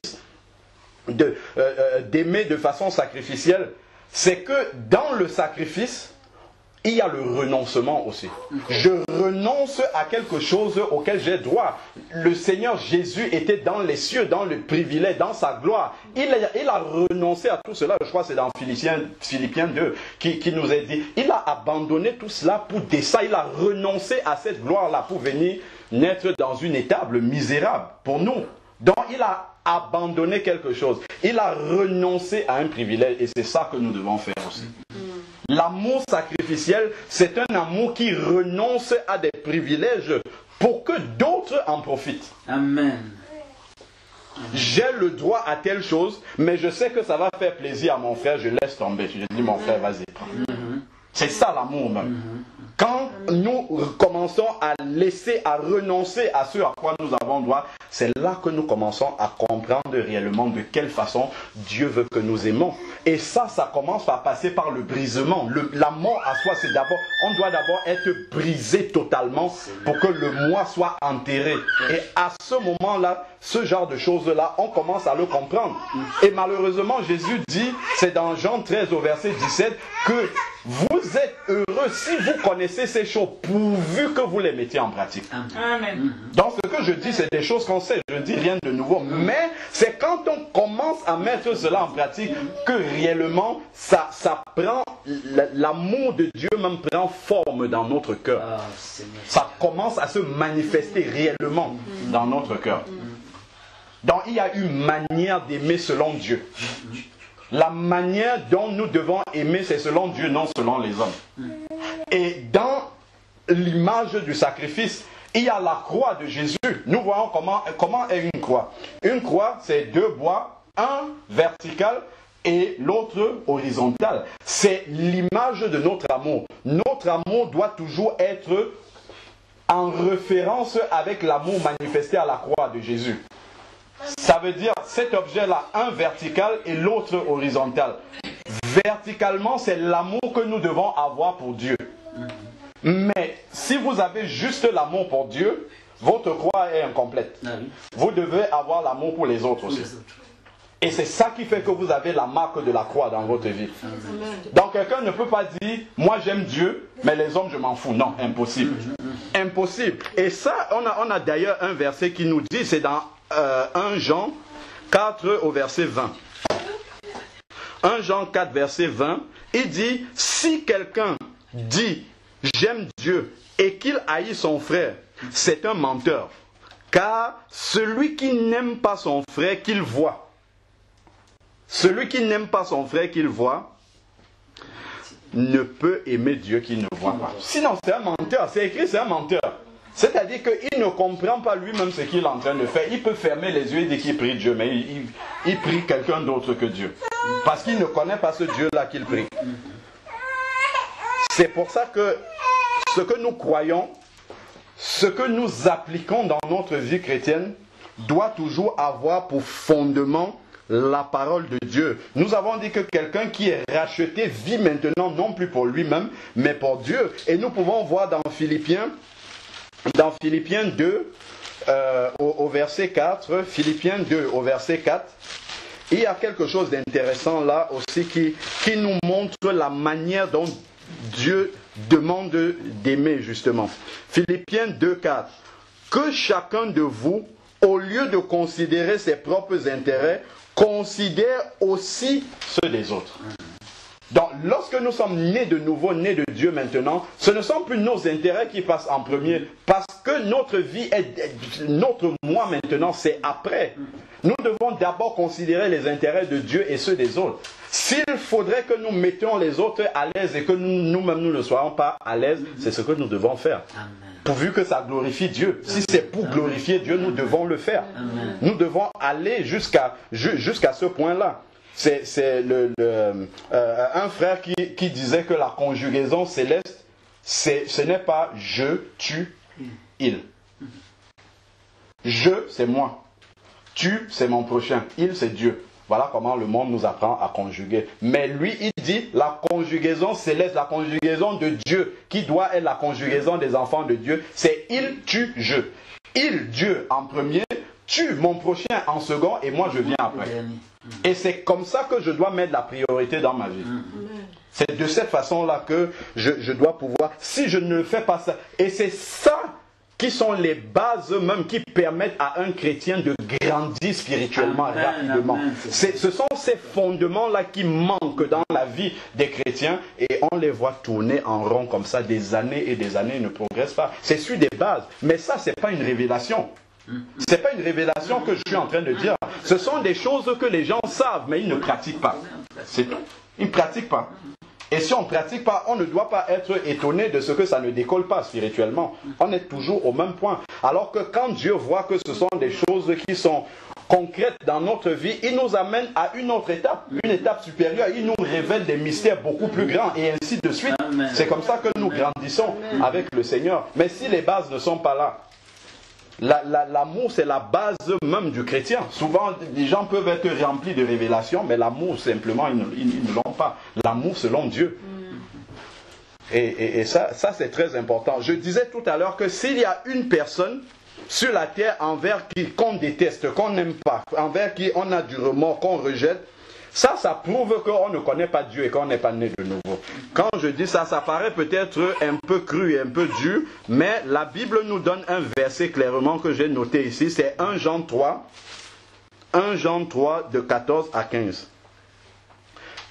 d'aimer de façon sacrificielle, c'est que dans le sacrifice, il y a le renoncement aussi. Je renonce à quelque chose auquel j'ai droit. Le Seigneur Jésus était dans les cieux, dans le privilège, dans sa gloire. Il a renoncé à tout cela. Je crois que c'est dans Philippiens 2 qui nous est dit. Il a abandonné tout cela pour descendre. Il a renoncé à cette gloire-là pour venir naître dans une étable misérable pour nous. Donc il a abandonné quelque chose. Il a renoncé à un privilège. Et c'est ça que nous devons faire aussi. L'amour sacrificiel, c'est un amour qui renonce à des privilèges pour que d'autres en profitent. Amen. J'ai le droit à telle chose, mais je sais que ça va faire plaisir à mon frère, je laisse tomber. Je dis, mon frère, vas-y, prends. C'est ça l'amour même. Quand nous commençons à renoncer à ce à quoi nous avons droit, c'est là que nous commençons à comprendre réellement de quelle façon Dieu veut que nous aimons. Et ça commence par passer par le brisement. La mort à soi, c'est d'abord, on doit d'abord être brisé totalement pour que le moi soit enterré. Et à ce moment-là, ce genre de choses-là, on commence à le comprendre. Et malheureusement, Jésus dit, c'est dans Jean 13 au verset 17, que vous êtes heureux si vous connaissez ces choses, pourvu que vous les mettiez en pratique. Amen. Donc ce que je dis, c'est des choses qu'on sait, je ne dis rien de nouveau, mais c'est quand on commence à mettre cela en pratique que réellement, ça prend, l'amour de Dieu même prend forme dans notre cœur. Ça commence à se manifester réellement dans notre cœur. Donc il y a une manière d'aimer selon Dieu. La manière dont nous devons aimer, c'est selon Dieu, non selon les hommes. Et dans l'image du sacrifice, il y a la croix de Jésus. Nous voyons comment est une croix. Une croix, c'est deux bois, un vertical et l'autre horizontal. C'est l'image de notre amour. Notre amour doit toujours être en référence avec l'amour manifesté à la croix de Jésus. Ça veut dire cet objet-là, un vertical et l'autre horizontal. Verticalement, c'est l'amour que nous devons avoir pour Dieu. Mais si vous avez juste l'amour pour Dieu, votre croix est incomplète. Vous devez avoir l'amour pour les autres aussi. Et c'est ça qui fait que vous avez la marque de la croix dans votre vie. Donc quelqu'un ne peut pas dire, moi j'aime Dieu, mais les hommes je m'en fous. Non, impossible. Impossible. Et ça, on a d'ailleurs un verset qui nous dit, c'est dans 1 Jean 4 au verset 20. 1 Jean 4 verset 20, il dit, si quelqu'un dit, j'aime Dieu, et qu'il haït son frère, c'est un menteur. Car celui qui n'aime pas son frère qu'il voit, celui qui n'aime pas son frère qu'il voit, ne peut aimer Dieu qu'il ne voit pas. Sinon c'est un menteur, c'est écrit c'est un menteur. C'est-à-dire qu'il ne comprend pas lui-même ce qu'il est en train de faire. Il peut fermer les yeux et dire qu'il prie Dieu, mais il prie quelqu'un d'autre que Dieu. Parce qu'il ne connaît pas ce Dieu-là qu'il prie. C'est pour ça que ce que nous croyons, ce que nous appliquons dans notre vie chrétienne, doit toujours avoir pour fondement la parole de Dieu. Nous avons dit que quelqu'un qui est racheté vit maintenant non plus pour lui-même, mais pour Dieu. Et nous pouvons voir dans Philippiens 2, au verset 4, Philippiens 2, au verset 4, il y a quelque chose d'intéressant là aussi qui nous montre la manière dont Dieu demande d'aimer justement. Philippiens 2, 4, que chacun de vous, au lieu de considérer ses propres intérêts, considère aussi ceux des autres. Donc, lorsque nous sommes nés de nouveau, nés de Dieu maintenant, ce ne sont plus nos intérêts qui passent en premier, parce que notre vie, notre moi maintenant, c'est après. Nous devons d'abord considérer les intérêts de Dieu et ceux des autres. S'il faudrait que nous mettions les autres à l'aise et que nous-mêmes nous ne soyons pas à l'aise, c'est ce que nous devons faire. Pourvu que ça glorifie Dieu. Si c'est pour glorifier Dieu, nous devons le faire. Nous devons aller jusqu'à ce point-là. C'est un frère qui disait que la conjugaison céleste, ce n'est pas je, tu, il. Je, c'est moi. Tu, c'est mon prochain. Il, c'est Dieu. Voilà comment le monde nous apprend à conjuguer. Mais lui, il dit la conjugaison céleste, la conjugaison de Dieu, qui doit être la conjugaison des enfants de Dieu, c'est il, tu, je. Il, Dieu en premier, tu, mon prochain en second, et moi je viens après. Et c'est comme ça que je dois mettre la priorité dans ma vie. C'est de cette façon-là que je dois pouvoir, si je ne fais pas ça, et c'est ça qui sont les bases même qui permettent à un chrétien de grandir spirituellement rapidement. Ce sont ces fondements-là qui manquent dans la vie des chrétiens et on les voit tourner en rond comme ça des années et des années, ils ne progressent pas. C'est sur des bases, mais ça c'est pas une révélation. C'est pas une révélation que je suis en train de dire. Ce sont des choses que les gens savent, mais ils ne pratiquent pas. C'est tout. Ils ne pratiquent pas. Et si on ne pratique pas, on ne doit pas être étonné de ce que ça ne décolle pas spirituellement. On est toujours au même point. Alors que quand Dieu voit que ce sont des choses qui sont concrètes dans notre vie, il nous amène à une autre étape, une étape supérieure. Il nous révèle des mystères beaucoup plus grands et ainsi de suite. C'est comme ça que nous grandissons avec le Seigneur. Mais si les bases ne sont pas là, l'amour, c'est la base même du chrétien. Souvent, les gens peuvent être remplis de révélations, mais l'amour, simplement, ils ne l'ont pas. L'amour selon Dieu. Et ça c'est très important. Je disais tout à l'heure que s'il y a une personne sur la terre envers qui qu'on déteste, qu'on n'aime pas, envers qui on a du remords, qu'on rejette, ça prouve qu'on ne connaît pas Dieu et qu'on n'est pas né de nouveau. Quand je dis ça, ça paraît peut-être un peu cru et un peu dur, mais la Bible nous donne un verset clairement que j'ai noté ici, c'est 1 Jean 3 de 14 à 15.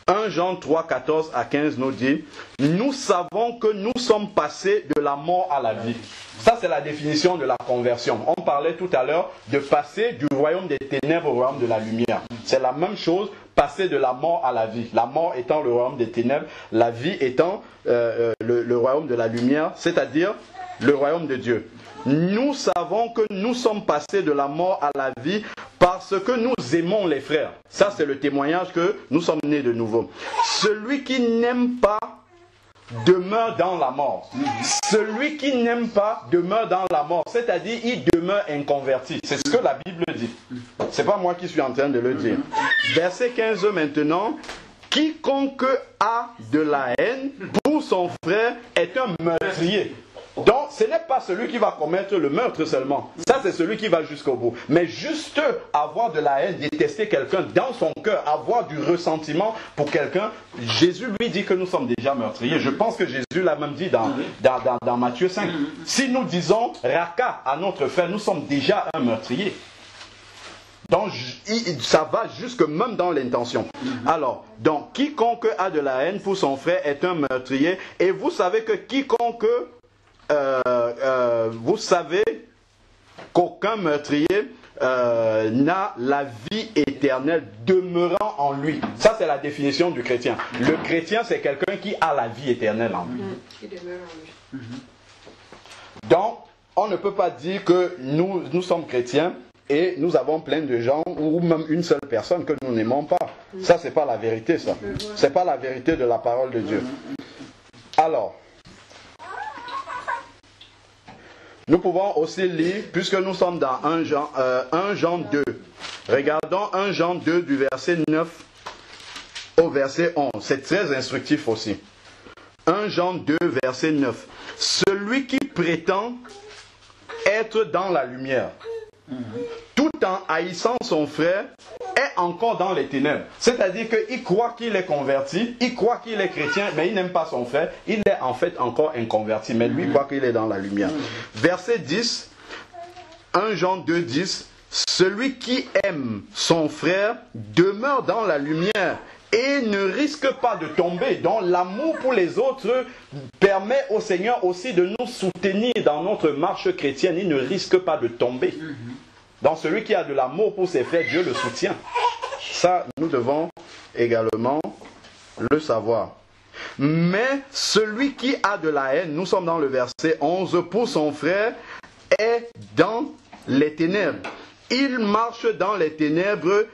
1 Jean 3, 14 à 15 nous dit « Nous savons que nous sommes passés de la mort à la vie. » Ça, c'est la définition de la conversion. On parlait tout à l'heure de passer du royaume des ténèbres au royaume de la lumière. C'est la même chose, passer de la mort à la vie. La mort étant le royaume des ténèbres, la vie étant le royaume de la lumière, c'est-à-dire le royaume de Dieu. Nous savons que nous sommes passés de la mort à la vie parce que nous aimons les frères. Ça, c'est le témoignage que nous sommes nés de nouveau. Celui qui n'aime pas demeure dans la mort. Celui qui n'aime pas demeure dans la mort. C'est-à-dire, il demeure inconverti. C'est ce que la Bible dit. Ce n'est pas moi qui suis en train de le dire. Verset 15 maintenant. Quiconque a de la haine pour son frère est un meurtrier. Donc, ce n'est pas celui qui va commettre le meurtre seulement. Ça, c'est celui qui va jusqu'au bout. Mais juste avoir de la haine, détester quelqu'un dans son cœur, avoir du ressentiment pour quelqu'un, Jésus lui dit que nous sommes déjà meurtriers. Je pense que Jésus l'a même dit dans Matthieu 5. Si nous disons raka à notre frère, nous sommes déjà un meurtrier. Donc, ça va jusque même dans l'intention. Alors, donc, quiconque a de la haine pour son frère est un meurtrier. Et vous savez que quiconque... vous savez qu'aucun meurtrier n'a la vie éternelle demeurant en lui. Ça, c'est la définition du chrétien. Le chrétien, c'est quelqu'un qui a la vie éternelle en lui. Qui demeure en lui. Donc, on ne peut pas dire que nous sommes chrétiens et nous avons plein de gens ou même une seule personne que nous n'aimons pas. Ça, c'est pas la vérité, ça. C'est pas la vérité de la parole de Dieu. Alors, nous pouvons aussi lire, puisque nous sommes dans 1 Jean 2. Regardons 1 Jean 2 du verset 9 au verset 11. C'est très instructif aussi. 1 Jean 2 verset 9. Celui qui prétend être dans la lumière, tout en haïssant son frère, est encore dans les ténèbres. C'est-à-dire qu'il croit qu'il est converti, il croit qu'il est chrétien, mais il n'aime pas son frère. Il est en fait encore inconverti, mais lui croit qu'il est dans la lumière. Verset 10, 1 Jean 2, 10. Celui qui aime son frère demeure dans la lumière et ne risque pas de tomber. Donc l'amour pour les autres permet au Seigneur aussi de nous soutenir dans notre marche chrétienne. Il ne risque pas de tomber. Donc celui qui a de l'amour pour ses frères, Dieu le soutient. Ça, nous devons également le savoir. Mais celui qui a de la haine, nous sommes dans le verset 11, pour son frère, est dans les ténèbres. Il marche dans les ténèbres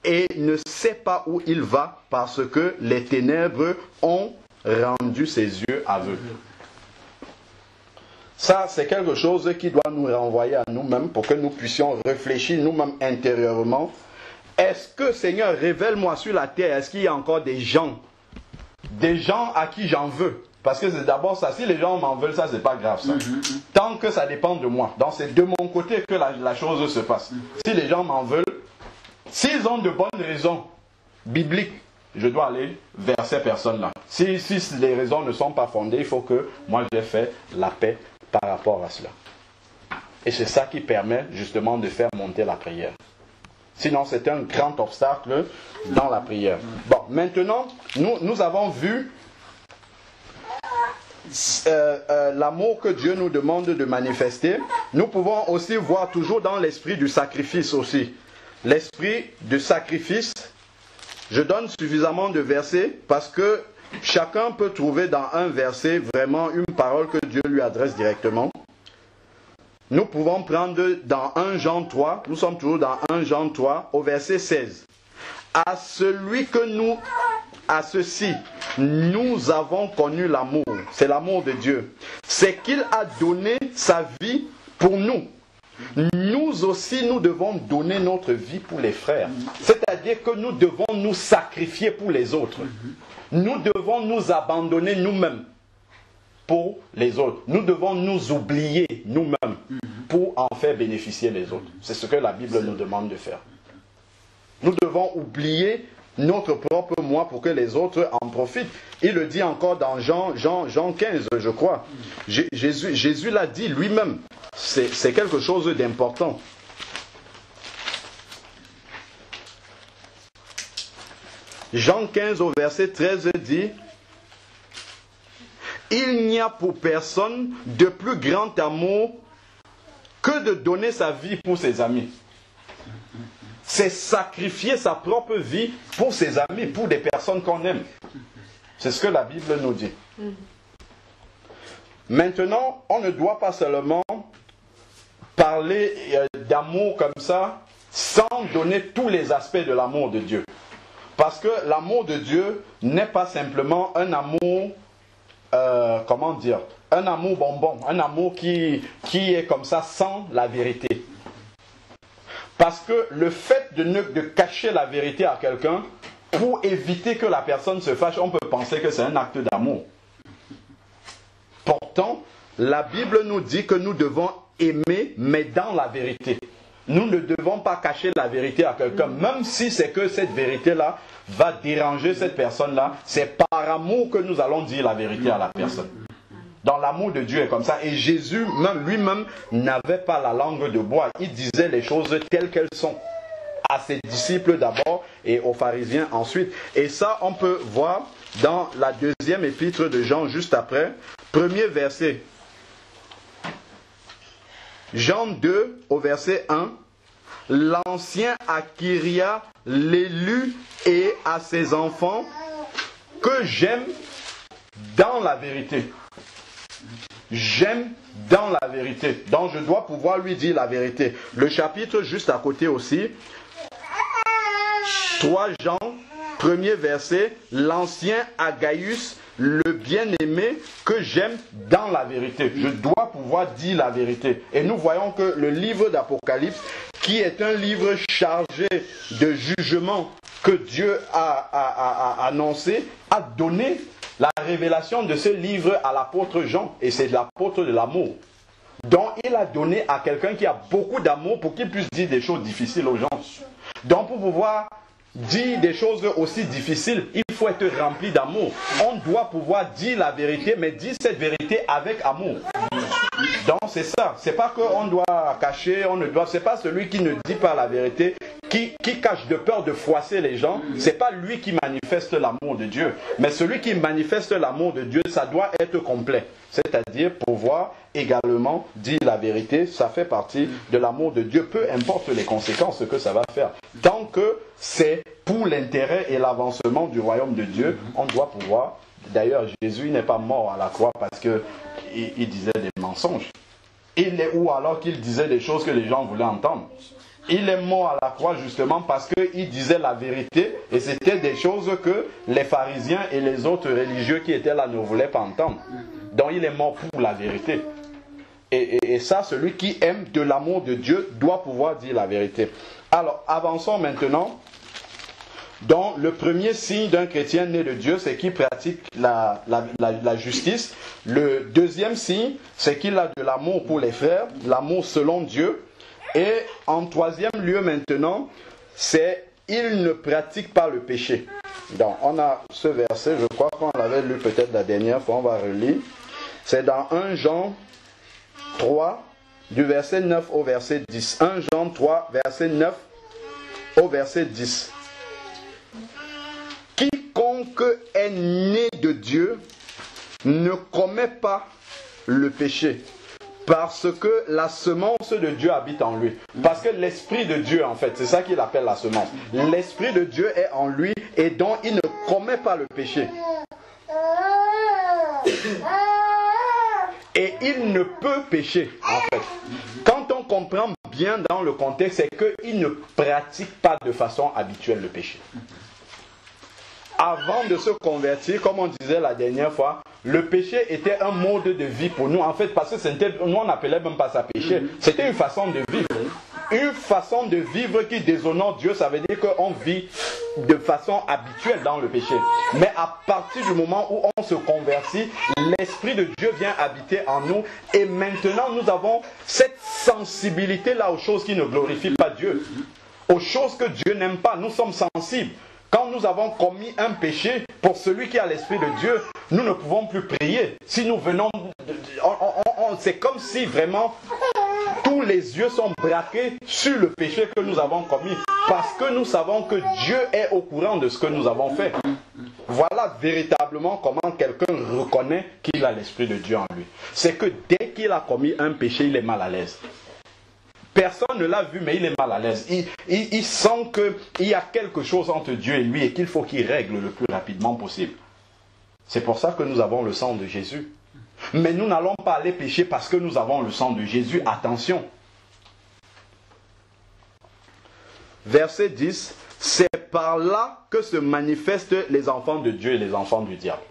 et ne sait pas où il va parce que les ténèbres ont rendu ses yeux aveugles. Ça, c'est quelque chose qui doit nous renvoyer à nous-mêmes pour que nous puissions réfléchir nous-mêmes intérieurement. Est-ce que, Seigneur, révèle-moi sur la terre, est-ce qu'il y a encore des gens à qui j'en veux? Parce que c'est d'abord ça, si les gens m'en veulent, ça c'est pas grave ça. Tant que ça dépend de moi. Donc c'est de mon côté que la chose se passe. Si les gens m'en veulent, s'ils ont de bonnes raisons bibliques, je dois aller vers ces personnes-là. Si les raisons ne sont pas fondées, il faut que moi j'ai fait la paix par rapport à cela. Et c'est ça qui permet justement de faire monter la prière. Sinon, c'est un grand obstacle dans la prière. Bon, maintenant, nous avons vu l'amour que Dieu nous demande de manifester. Nous pouvons aussi voir toujours dans l'esprit du sacrifice aussi. L'esprit de sacrifice, je donne suffisamment de versets parce que chacun peut trouver dans un verset vraiment une parole que Dieu lui adresse directement. nous pouvons prendre dans 1 Jean 3, nous sommes toujours dans 1 Jean 3, au verset 16. À ceci, nous avons connu l'amour. C'est l'amour de Dieu. C'est qu'il a donné sa vie pour nous. Nous aussi, nous devons donner notre vie pour les frères. C'est-à-dire que nous devons nous sacrifier pour les autres. Nous devons nous abandonner nous-mêmes pour les autres. Nous devons nous oublier nous-mêmes pour en faire bénéficier les autres. C'est ce que la Bible nous demande de faire. Nous devons oublier notre propre moi pour que les autres en profitent. Il le dit encore dans Jean 15, je crois. Jésus l'a dit lui-même. C'est quelque chose d'important. Jean 15 au verset 13 dit: il n'y a pour personne de plus grand amour que de donner sa vie pour ses amis. C'est sacrifier sa propre vie pour ses amis, pour des personnes qu'on aime. C'est ce que la Bible nous dit. Maintenant, on ne doit pas seulement parler d'amour comme ça, sans donner tous les aspects de l'amour de Dieu. Parce que l'amour de Dieu n'est pas simplement un amour, un amour bonbon, un amour qui est comme ça sans la vérité. Parce que le fait de cacher la vérité à quelqu'un, pour éviter que la personne se fâche, on peut penser que c'est un acte d'amour. Pourtant, la Bible nous dit que nous devons aimer, mais dans la vérité. Nous ne devons pas cacher la vérité à quelqu'un, même si c'est que cette vérité-là va déranger cette personne-là. C'est par amour que nous allons dire la vérité à la personne. Dans l'amour de Dieu est comme ça. Et Jésus, même lui-même, n'avait pas la langue de bois. Il disait les choses telles qu'elles sont. À ses disciples d'abord et aux pharisiens ensuite. Et ça, on peut voir dans la deuxième épître de Jean juste après. Premier verset. Jean 2 au verset 1. L'ancien acquéria l'élu et à ses enfants que j'aime dans la vérité. J'aime dans la vérité. Donc je dois pouvoir lui dire la vérité. Le chapitre juste à côté aussi. 3 Jean, premier verset. L'ancien Agaius, le bien-aimé que j'aime dans la vérité. Je dois pouvoir dire la vérité. Et nous voyons que le livre d'Apocalypse, qui est un livre chargé de jugement que Dieu a annoncé, a donné la révélation de ce livre à l'apôtre Jean, et c'est l'apôtre de l'amour. Donc il a donné à quelqu'un qui a beaucoup d'amour pour qu'il puisse dire des choses difficiles aux gens. Donc pour pouvoir dire des choses aussi difficiles, il faut être rempli d'amour. On doit pouvoir dire la vérité, mais dire cette vérité avec amour. Donc c'est ça. C'est pas qu'on doit cacher, c'est pas celui qui ne dit pas la vérité, qui cache de peur de froisser les gens. C'est pas lui qui manifeste l'amour de Dieu. Mais celui qui manifeste l'amour de Dieu, ça doit être complet. C'est-à-dire pouvoir également dire la vérité. Ça fait partie de l'amour de Dieu, peu importe les conséquences que ça va faire. Tant que c'est pour l'intérêt et l'avancement du royaume de Dieu, on doit pouvoir. D'ailleurs, Jésus n'est pas mort à la croix parce qu'il disait des mensonges. Ou alors qu'il disait des choses que les gens voulaient entendre. Il est mort à la croix justement parce qu'il disait la vérité et c'était des choses que les pharisiens et les autres religieux qui étaient là ne voulaient pas entendre. Donc il est mort pour la vérité. Et ça, celui qui aime de l'amour de Dieu doit pouvoir dire la vérité. Alors, avançons maintenant. Donc, le premier signe d'un chrétien né de Dieu, c'est qu'il pratique la justice. Le deuxième signe, c'est qu'il a de l'amour pour les frères, l'amour selon Dieu. Et en troisième lieu maintenant, c'est il ne pratique pas le péché. Donc, on a ce verset, je crois qu'on l'avait lu peut-être la dernière fois, on va relire. C'est dans 1 Jean 3, du verset 9 au verset 10. 1 Jean 3, verset 9 au verset 10. Quiconque est né de Dieu ne commet pas le péché. Parce que la semence de Dieu habite en lui. Parce que l'Esprit de Dieu, en fait, c'est ça qu'il appelle la semence. L'Esprit de Dieu est en lui et donc il ne commet pas le péché. Et il ne peut pécher, en fait. Quand on comprend bien dans le contexte, c'est qu'il ne pratique pas de façon habituelle le péché. Avant de se convertir, comme on disait la dernière fois, le péché était un mode de vie pour nous. En fait, parce que nous on n'appelait même pas ça péché. C'était une façon de vivre. Une façon de vivre qui déshonore Dieu, ça veut dire qu'on vit de façon habituelle dans le péché. Mais à partir du moment où on se convertit, l'Esprit de Dieu vient habiter en nous. Et maintenant, nous avons cette sensibilité-là aux choses qui ne glorifient pas Dieu. Aux choses que Dieu n'aime pas. Nous sommes sensibles. Quand nous avons commis un péché, pour celui qui a l'Esprit de Dieu, nous ne pouvons plus prier. Si nous venons, c'est comme si vraiment tous les yeux sont braqués sur le péché que nous avons commis. Parce que nous savons que Dieu est au courant de ce que nous avons fait. Voilà véritablement comment quelqu'un reconnaît qu'il a l'Esprit de Dieu en lui. C'est que dès qu'il a commis un péché, il est mal à l'aise. Personne ne l'a vu, mais il est mal à l'aise. Il sent qu'il y a quelque chose entre Dieu et lui et qu'il faut qu'il règle le plus rapidement possible. C'est pour ça que nous avons le sang de Jésus. Mais nous n'allons pas aller pécher parce que nous avons le sang de Jésus. Attention. Verset 10. C'est par là que se manifestent les enfants de Dieu et les enfants du diable.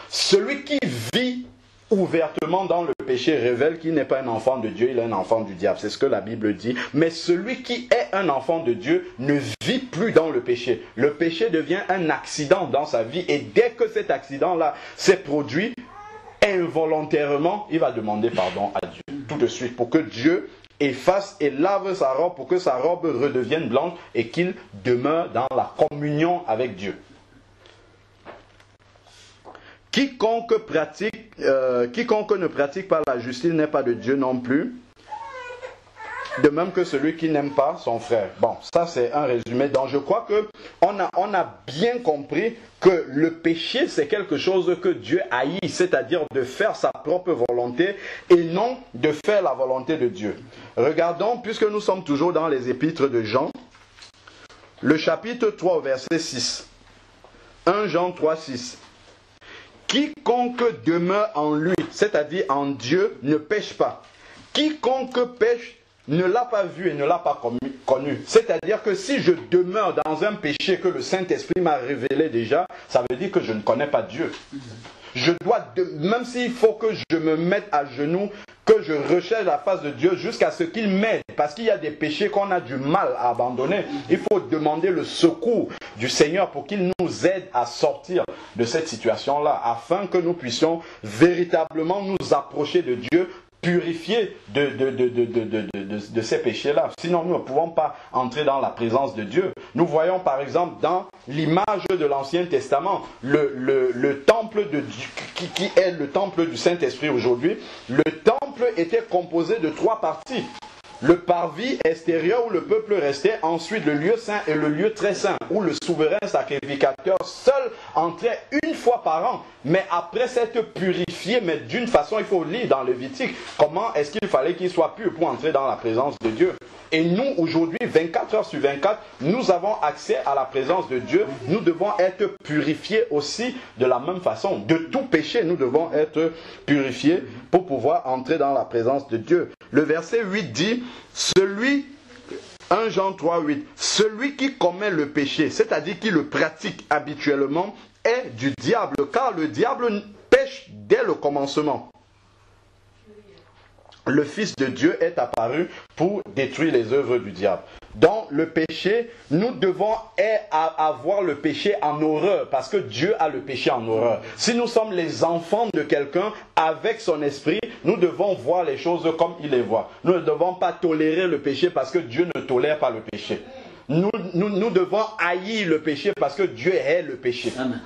Celui qui vit ouvertement dans le péché révèle qu'il n'est pas un enfant de Dieu, il est un enfant du diable. C'est ce que la Bible dit. Mais celui qui est un enfant de Dieu ne vit plus dans le péché. Le péché devient un accident dans sa vie. Et dès que cet accident-là s'est produit, involontairement, il va demander pardon à Dieu. Tout de suite. Pour que Dieu efface et lave sa robe, pour que sa robe redevienne blanche et qu'il demeure dans la communion avec Dieu. Quiconque ne pratique pas la justice n'est pas de Dieu non plus. De même que celui qui n'aime pas son frère. Bon, ça c'est un résumé. Donc je crois qu'on a bien compris que le péché c'est quelque chose que Dieu haït, c'est-à-dire de faire sa propre volonté et non de faire la volonté de Dieu. Regardons, puisque nous sommes toujours dans les épîtres de Jean, le chapitre 3 verset 6. 1 Jean 3, 6. Quiconque demeure en lui, c'est-à-dire en Dieu, ne pêche pas. Quiconque pêche ne l'a pas vu et ne l'a pas connu. C'est-à-dire que si je demeure dans un péché que le Saint-Esprit m'a révélé déjà, ça veut dire que je ne connais pas Dieu. Je dois, même s'il faut que je me mette à genoux, que je recherche la face de Dieu jusqu'à ce qu'il m'aide. Parce qu'il y a des péchés qu'on a du mal à abandonner. Il faut demander le secours du Seigneur pour qu'il nous aide à sortir de cette situation-là, afin que nous puissions véritablement nous approcher de Dieu, purifiés de ces péchés-là. Sinon, nous ne pouvons pas entrer dans la présence de Dieu. Nous voyons par exemple dans l'image de l'Ancien Testament, le temple de Dieu, qui est le temple du Saint-Esprit aujourd'hui. Le temple était composé de 3 parties. Le parvis extérieur où le peuple restait, ensuite le lieu saint et le lieu très saint, où le souverain sacrificateur seul entrait une fois par an. Mais après s'être purifié, mais d'une façon, il faut lire dans Lévitique, comment est-ce qu'il fallait qu'il soit pur pour entrer dans la présence de Dieu. Et nous, aujourd'hui, 24 heures sur 24, nous avons accès à la présence de Dieu. Nous devons être purifiés aussi de la même façon. De tout péché, nous devons être purifiés pour pouvoir entrer dans la présence de Dieu. Le verset 8 dit, 1 Jean 3, 8, celui qui commet le péché, c'est-à-dire qui le pratique habituellement, est du diable, car le diable pêche dès le commencement. Le Fils de Dieu est apparu pour détruire les œuvres du diable. Dans le péché, nous devons avoir le péché en horreur, parce que Dieu a le péché en horreur. Si nous sommes les enfants de quelqu'un, avec son esprit, nous devons voir les choses comme il les voit. Nous ne devons pas tolérer le péché parce que Dieu ne tolère pas le péché. Nous devons haïr le péché parce que Dieu hait le péché. Amen.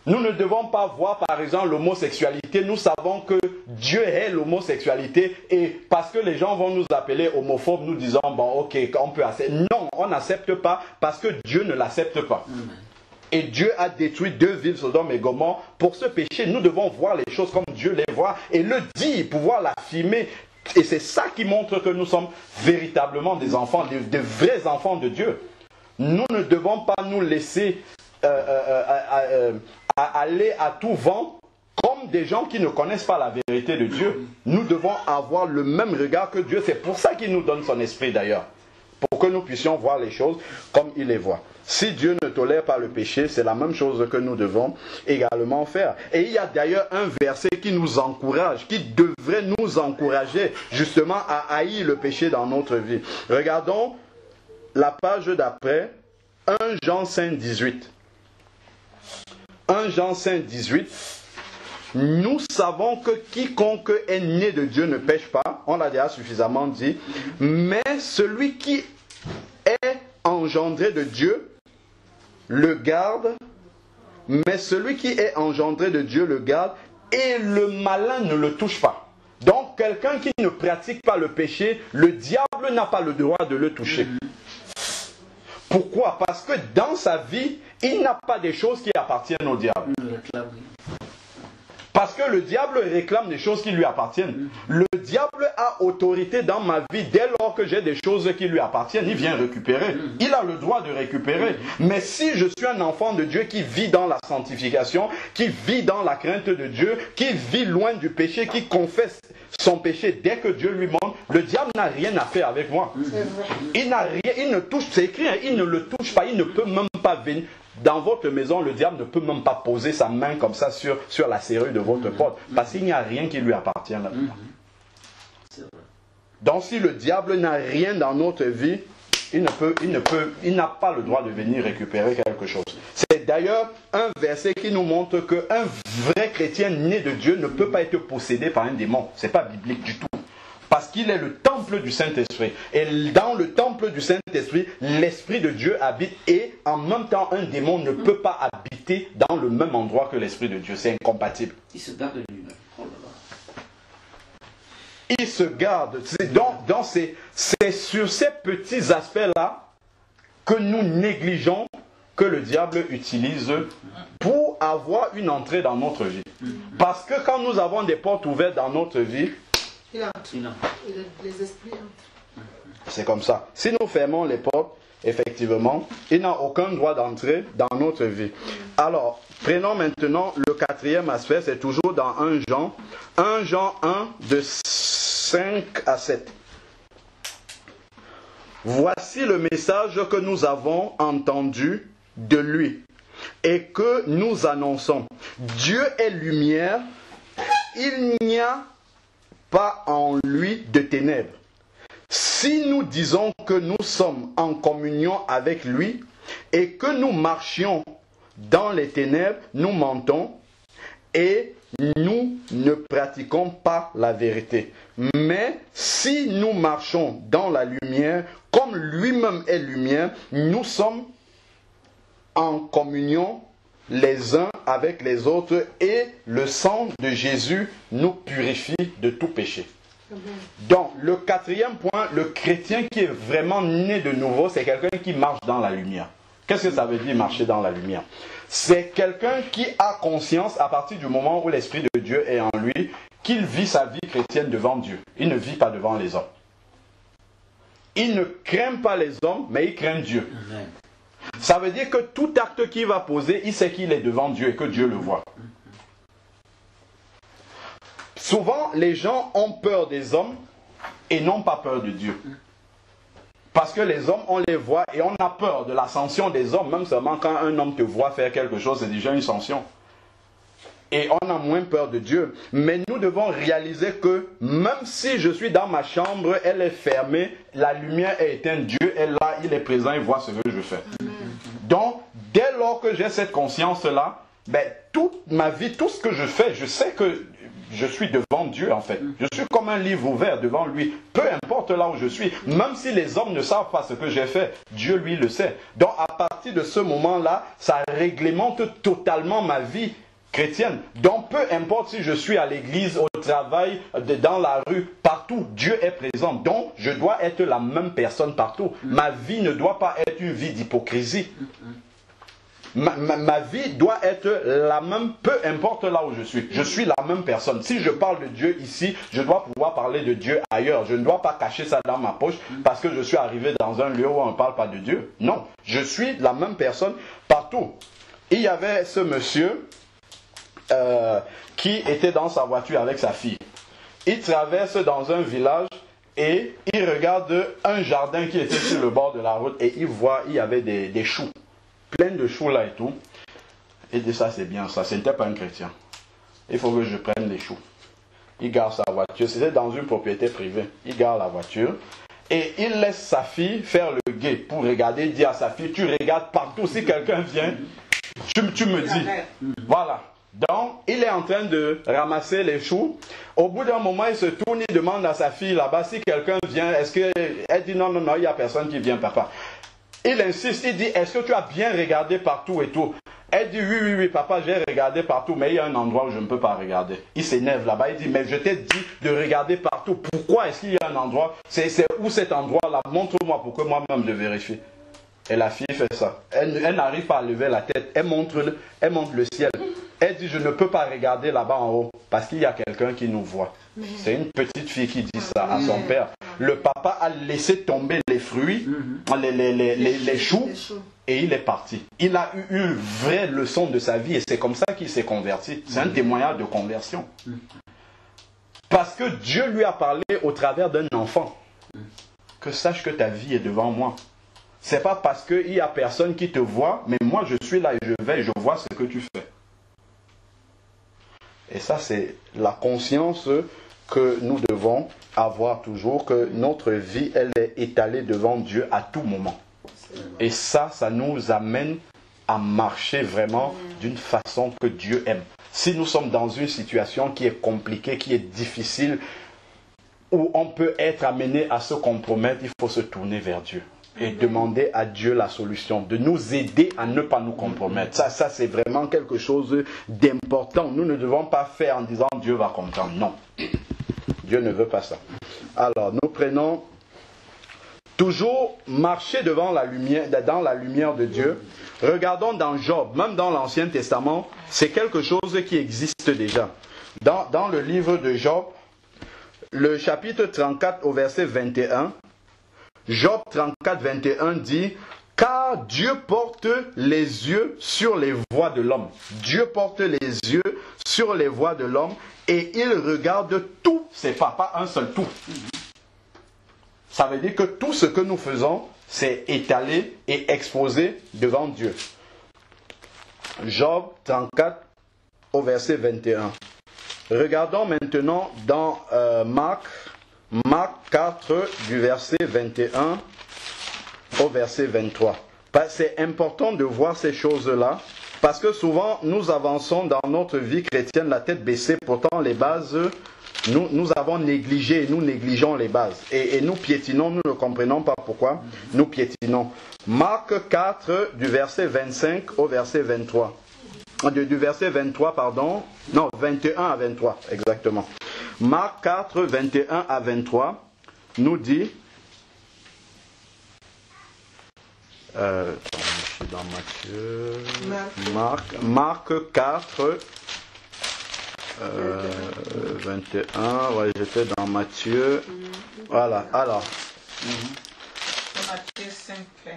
Nous ne devons pas voir par exemple l'homosexualité. Nous savons que Dieu hait l'homosexualité et parce que les gens vont nous appeler homophobes, nous disons bon ok, on peut accepter. Non, on n'accepte pas parce que Dieu ne l'accepte pas. Et Dieu a détruit 2 villes, Sodome et Gomorrhe. Pour ce péché, nous devons voir les choses comme Dieu les voit et le dire, pouvoir l'affirmer. Et c'est ça qui montre que nous sommes véritablement des enfants, de vrais enfants de Dieu. Nous ne devons pas nous laisser aller à tout vent, comme comme des gens qui ne connaissent pas la vérité de Dieu, nous devons avoir le même regard que Dieu. C'est pour ça qu'il nous donne son esprit d'ailleurs. Pour que nous puissions voir les choses comme il les voit. Si Dieu ne tolère pas le péché, c'est la même chose que nous devons également faire. Et il y a d'ailleurs un verset qui nous encourage, qui devrait nous encourager justement à haïr le péché dans notre vie. Regardons la page d'après, 1 Jean 5, 18. 1 Jean 5, 18. Nous savons que quiconque est né de Dieu ne pêche pas, on l'a déjà suffisamment dit, mais celui qui est engendré de Dieu le garde, mais celui qui est engendré de Dieu le garde, et le malin ne le touche pas. Donc quelqu'un qui ne pratique pas le péché, le diable n'a pas le droit de le toucher. Pourquoi? Parce que dans sa vie, il n'a pas des choses qui appartiennent au diable. Parce que le diable réclame des choses qui lui appartiennent. Le diable a autorité dans ma vie. Dès lors que j'ai des choses qui lui appartiennent, il vient récupérer. Il a le droit de récupérer. Mais si je suis un enfant de Dieu qui vit dans la sanctification, qui vit dans la crainte de Dieu, qui vit loin du péché, qui confesse son péché dès que Dieu lui montre, le diable n'a rien à faire avec moi. Il n'a rien, il ne touche, c'est écrit, hein, il ne le touche pas, il ne peut même pas venir. Dans votre maison, le diable ne peut même pas poser sa main comme ça sur la serrure de votre porte. Parce qu'il n'y a rien qui lui appartient là-dedans. Donc si le diable n'a rien dans notre vie, il n'a pas le droit de venir récupérer quelque chose. C'est d'ailleurs un verset qui nous montre qu'un vrai chrétien né de Dieu ne peut pas être possédé par un démon. Ce n'est pas biblique du tout. Parce qu'il est le temple du Saint-Esprit. Et dans le temple du Saint-Esprit, l'Esprit de Dieu habite et en même temps, un démon ne peut pas habiter dans le même endroit que l'Esprit de Dieu. C'est incompatible. Il se garde lui-même. Oh là là. Il se garde. Donc c'est sur ces petits aspects-là que nous négligeons que le diable utilise pour avoir une entrée dans notre vie. Parce que quand nous avons des portes ouvertes dans notre vie, les esprits. c'est comme ça. Si nous fermons les portes, effectivement, il n'a aucun droit d'entrer dans notre vie. Alors, prenons maintenant le quatrième aspect, c'est toujours dans 1 Jean. 1 Jean 1, de 5 à 7. Voici le message que nous avons entendu de lui et que nous annonçons. Dieu est lumière, il n'y a pas en lui de ténèbres. Si nous disons que nous sommes en communion avec lui et que nous marchions dans les ténèbres, nous mentons et nous ne pratiquons pas la vérité. Mais si nous marchons dans la lumière, comme lui-même est lumière, nous sommes en communion les uns avec les autres et le sang de Jésus nous purifie de tout péché. Donc, le quatrième point, le chrétien qui est vraiment né de nouveau, c'est quelqu'un qui marche dans la lumière. Qu'est-ce que ça veut dire marcher dans la lumière? C'est quelqu'un qui a conscience à partir du moment où l'Esprit de Dieu est en lui, qu'il vit sa vie chrétienne devant Dieu. Il ne vit pas devant les hommes. Il ne craint pas les hommes, mais il craint Dieu. Amen. Ça veut dire que tout acte qu'il va poser, il sait qu'il est devant Dieu et que Dieu le voit. Souvent, les gens ont peur des hommes et n'ont pas peur de Dieu. Parce que les hommes, on les voit et on a peur de la sanction des hommes. Même seulement quand un homme te voit faire quelque chose, c'est déjà une sanction. Et on a moins peur de Dieu. Mais nous devons réaliser que même si je suis dans ma chambre, elle est fermée, la lumière est éteinte, Dieu est là, il est présent, il voit ce que je fais. Amen. Donc, dès lors que j'ai cette conscience-là, toute ma vie, tout ce que je fais, je sais que je suis devant Dieu en fait. Je suis comme un livre ouvert devant lui. Peu importe là où je suis, même si les hommes ne savent pas ce que j'ai fait, Dieu lui le sait. Donc à partir de ce moment-là, ça réglemente totalement ma vie chrétienne. Donc peu importe si je suis à l'église, au travail, dans la rue, partout, Dieu est présent. Donc je dois être la même personne partout. Ma vie ne doit pas être une vie d'hypocrisie. Ma vie doit être la même, peu importe là où je suis. Je suis la même personne. Si je parle de Dieu ici, je dois pouvoir parler de Dieu ailleurs. Je ne dois pas cacher ça dans ma poche parce que je suis arrivé dans un lieu où on ne parle pas de Dieu. Non, je suis la même personne partout. Il y avait ce monsieur qui était dans sa voiture avec sa fille. Il traverse dans un village et il regarde un jardin qui était sur le bord de la route et il voit, il y avait des choux, plein de choux là et tout. Il dit ça c'est bien, ça, ce n'était pas un chrétien. Il faut que je prenne les choux. Il garde sa voiture, c'était dans une propriété privée. Il garde la voiture et il laisse sa fille faire le guet pour regarder, dire à sa fille, tu regardes partout, si quelqu'un vient, tu me dis. Voilà. Donc, il est en train de ramasser les choux. Au bout d'un moment, il se tourne, il demande à sa fille là-bas, si quelqu'un vient, est-ce que... Elle dit non, il n'y a personne qui vient, papa. Il insiste, il dit, est-ce que tu as bien regardé partout et tout? Elle dit, oui, papa, j'ai regardé partout, mais il y a un endroit où je ne peux pas regarder. Il s'énerve là-bas, il dit, mais je t'ai dit de regarder partout. Pourquoi est-ce qu'il y a un endroit? C'est où cet endroit-là? Montre-moi pour que moi-même je vérifie. Et la fille fait ça. Elle n'arrive pas à lever la tête. Elle montre le ciel. Elle dit, je ne peux pas regarder là-bas en haut parce qu'il y a quelqu'un qui nous voit. C'est une petite fille qui dit ça à son père. Le papa a laissé tomber les fruits, les choux, et il est parti. Il a eu une vraie leçon de sa vie et c'est comme ça qu'il s'est converti. C'est un témoignage de conversion. Parce que Dieu lui a parlé au travers d'un enfant. Que sache que ta vie est devant moi. C'est pas parce qu'il n'y a personne qui te voit, mais moi je suis là et je vais et je vois ce que tu fais. Et ça c'est la conscience que nous devons avoir toujours, que notre vie elle est étalée devant Dieu à tout moment. Et ça nous amène à marcher vraiment d'une façon que Dieu aime. Si nous sommes dans une situation qui est compliquée, qui est difficile, où on peut être amené à se compromettre, il faut se tourner vers Dieu. Et demander à Dieu la solution, de nous aider à ne pas nous compromettre. Ça c'est vraiment quelque chose d'important. Nous ne devons pas faire en disant Dieu va comprendre. Non, Dieu ne veut pas ça. Alors nous prenons toujours marcher dans la lumière de Dieu. Regardons dans Job, même dans l'Ancien Testament, c'est quelque chose qui existe déjà. Dans le livre de Job, le chapitre 34 au verset 21, Job 34, 21 dit, « Car Dieu porte les yeux sur les voies de l'homme. » Dieu porte les yeux sur les voies de l'homme et il regarde tous ses pas, pas un seul tout. Ça veut dire que tout ce que nous faisons, c'est étalé et exposé devant Dieu. Job 34 au verset 21. Regardons maintenant dans Marc 4 du verset 21 au verset 23. C'est important de voir ces choses-là parce que souvent nous avançons dans notre vie chrétienne la tête baissée, pourtant les bases, nous avons négligé, nous négligeons les bases et nous piétinons, nous ne comprenons pas pourquoi nous piétinons. Marc 4 du verset 25 au verset 23. Du verset 23, pardon. Non, 21 à 23, exactement. Marc 4, 21 à 23 nous dit... je suis dans Matthieu... Marc 4, 21, ouais, j'étais dans Matthieu. Voilà, alors... Matthieu 5, 15.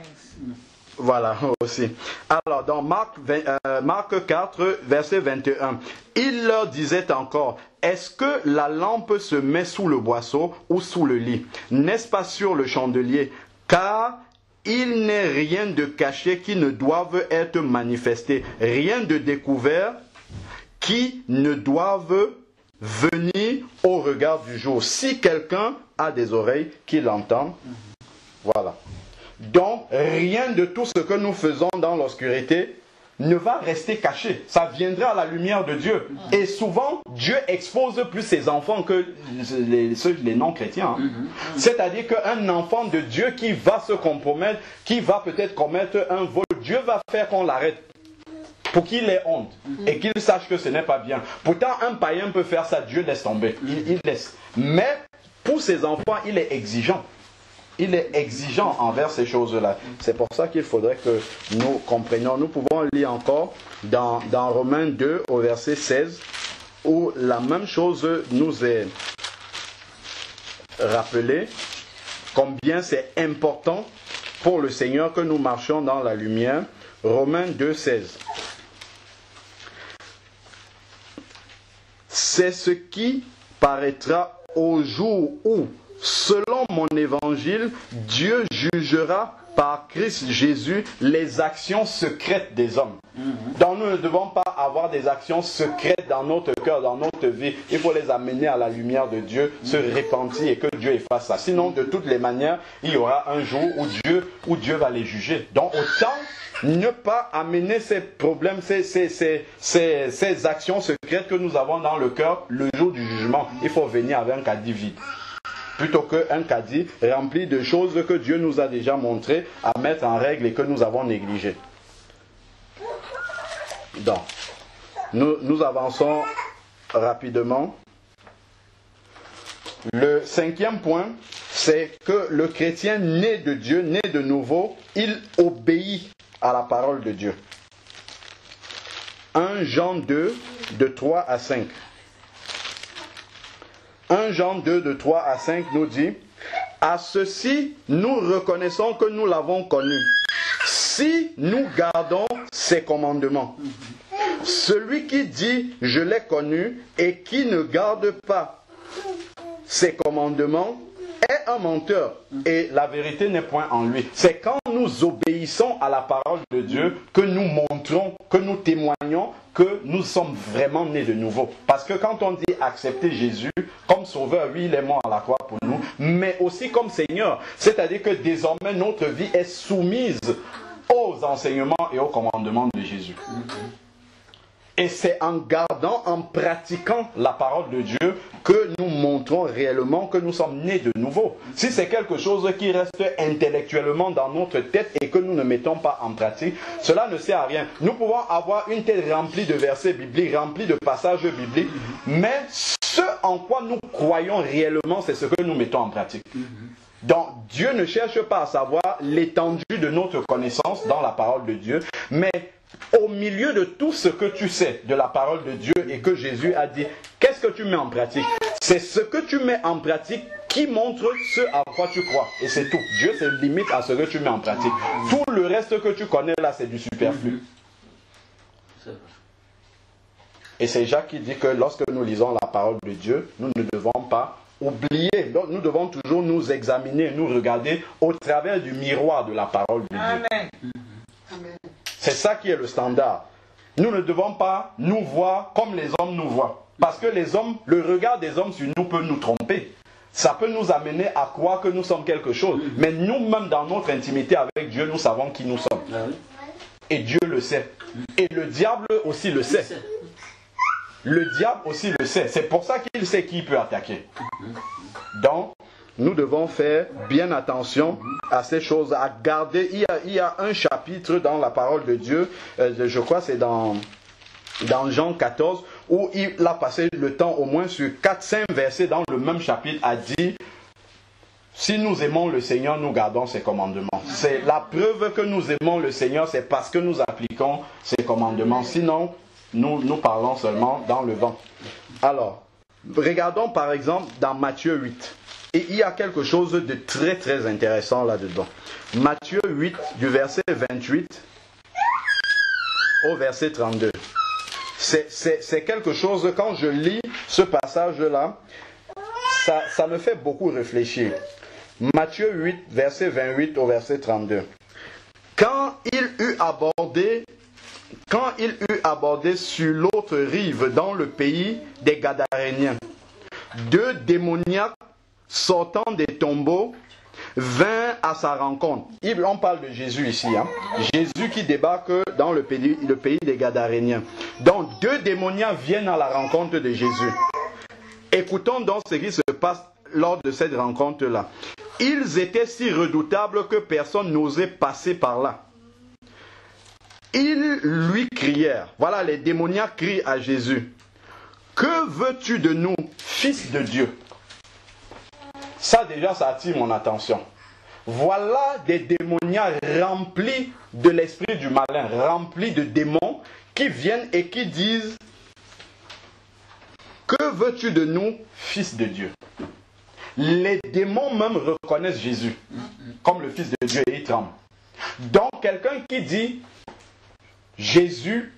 Voilà, aussi. Alors, dans Marc 4, verset 21, il leur disait encore, « Est-ce que la lampe se met sous le boisseau ou sous le lit? N'est-ce pas sur le chandelier? Car il n'est rien de caché qui ne doive être manifesté, rien de découvert qui ne doive venir au regard du jour. Si quelqu'un a des oreilles, qu'il entende. » Voilà. Donc, rien de tout ce que nous faisons dans l'obscurité ne va rester caché. Ça viendra à la lumière de Dieu. Et souvent, Dieu expose plus ses enfants que les non-chrétiens. C'est-à-dire qu'un enfant de Dieu qui va se compromettre, qui va peut-être commettre un vol, Dieu va faire qu'on l'arrête pour qu'il ait honte et qu'il sache que ce n'est pas bien. Pourtant, un païen peut faire ça, Dieu laisse tomber. Il laisse. Mais pour ses enfants, il est exigeant. Il est exigeant envers ces choses-là. C'est pour ça qu'il faudrait que nous comprenions. Nous pouvons lire encore dans Romains 2 au verset 16 où la même chose nous est rappelée, combien c'est important pour le Seigneur que nous marchions dans la lumière. Romains 2, 16. c'est ce qui paraîtra au jour où, selon mon évangile, Dieu jugera par Christ Jésus les actions secrètes des hommes. Donc nous ne devons pas avoir des actions secrètes dans notre cœur, dans notre vie. Il faut les amener à la lumière de Dieu, se repentir et que Dieu efface ça. Sinon, de toutes les manières, il y aura un jour où Dieu va les juger. Donc autant ne pas amener ces problèmes, ces actions secrètes que nous avons dans le cœur le jour du jugement. Il faut venir avec un caddie vide, plutôt qu'un caddie rempli de choses que Dieu nous a déjà montrées à mettre en règle et que nous avons négligées. Donc, nous avançons rapidement. Le 5e point, c'est que le chrétien né de Dieu, né de nouveau, il obéit à la parole de Dieu. 1 Jean 2, de 3 à 5. 1 Jean 2, de 3 à 5 nous dit: à ceci, nous reconnaissons que nous l'avons connu, si nous gardons ses commandements. Celui qui dit « je l'ai connu » et qui ne garde pas ses commandements est un menteur. Et la vérité n'est point en lui. C'est quand nous obéissons à la parole de Dieu que nous montrons, que nous témoignons que nous sommes vraiment nés de nouveau. Parce que quand on dit accepter Jésus comme sauveur, oui, il est mort à la croix pour nous, mais aussi comme Seigneur. C'est-à-dire que désormais notre vie est soumise aux enseignements et aux commandements de Jésus. Et c'est en gardant, en pratiquant la parole de Dieu que nous montrons réellement que nous sommes nés de nouveau. Si c'est quelque chose qui reste intellectuellement dans notre tête et que nous ne mettons pas en pratique, cela ne sert à rien. Nous pouvons avoir une tête remplie de versets bibliques, remplie de passages bibliques, mais ce en quoi nous croyons réellement, c'est ce que nous mettons en pratique. Donc Dieu ne cherche pas à savoir l'étendue de notre connaissance dans la parole de Dieu, mais au milieu de tout ce que tu sais de la parole de Dieu et que Jésus a dit, qu'est-ce que tu mets en pratique? C'est ce que tu mets en pratique qui montre ce à quoi tu crois. Et c'est tout. Dieu se limite à ce que tu mets en pratique. Tout le reste que tu connais là, c'est du superflu. Et c'est Jacques qui dit que lorsque nous lisons la parole de Dieu, nous ne devons pas oublier. Donc nous devons toujours nous examiner, nous regarder au travers du miroir de la parole de Dieu. Amen. C'est ça qui est le standard. Nous ne devons pas nous voir comme les hommes nous voient. Parce que les hommes, le regard des hommes sur nous peut nous tromper. Ça peut nous amener à croire que nous sommes quelque chose. Mais nous-mêmes, dans notre intimité avec Dieu, nous savons qui nous sommes. Et Dieu le sait. Et le diable aussi le sait. Le diable aussi le sait. C'est pour ça qu'il sait qui peut attaquer. Donc, nous devons faire bien attention à ces choses, à garder. Il y a un chapitre dans la parole de Dieu, je crois c'est dans Jean 14, où il a passé le temps au moins sur 4-5 versets dans le même chapitre, a dit: si nous aimons le Seigneur, nous gardons ses commandements. C'est la preuve que nous aimons le Seigneur, c'est parce que nous appliquons ses commandements. Sinon, nous parlons seulement dans le vent. Alors, regardons par exemple dans Matthieu 8. Et il y a quelque chose de très très intéressant là-dedans. Matthieu 8, du verset 28 au verset 32. C'est quelque chose, quand je lis ce passage-là, ça me fait beaucoup réfléchir. Matthieu 8, verset 28 au verset 32. Quand il eut abordé sur l'autre rive dans le pays des Gadaréniens, 2 démoniaques sortant des tombeaux vint à sa rencontre. On parle de Jésus ici. Jésus qui débarque dans le pays des Gadaréniens. Donc 2 démoniaques viennent à la rencontre de Jésus. Écoutons donc ce qui se passe lors de cette rencontre-là. Ils étaient si redoutables que personne n'osait passer par là. Ils lui crièrent. Voilà, les démoniaques crient à Jésus: que veux-tu de nous, fils de Dieu? Ça déjà, ça attire mon attention. Voilà des démoniaques remplis de l'esprit du malin, remplis de démons qui viennent et qui disent: que veux-tu de nous, fils de Dieu? Les démons même reconnaissent Jésus comme le fils de Dieu et ils tremblent. Donc quelqu'un qui dit: Jésus,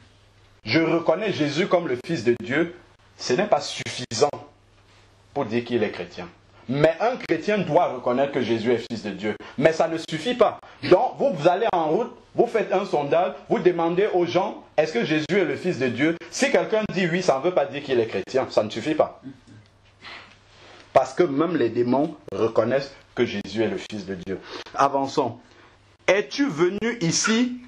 je reconnais Jésus comme le fils de Dieu, ce n'est pas suffisant pour dire qu'il est chrétien. Mais un chrétien doit reconnaître que Jésus est fils de Dieu. Mais ça ne suffit pas. Donc, vous allez en route, vous faites un sondage, vous demandez aux gens, est-ce que Jésus est le fils de Dieu? Si quelqu'un dit oui, ça ne veut pas dire qu'il est chrétien. Ça ne suffit pas. Parce que même les démons reconnaissent que Jésus est le fils de Dieu. Avançons. Es-tu venu ici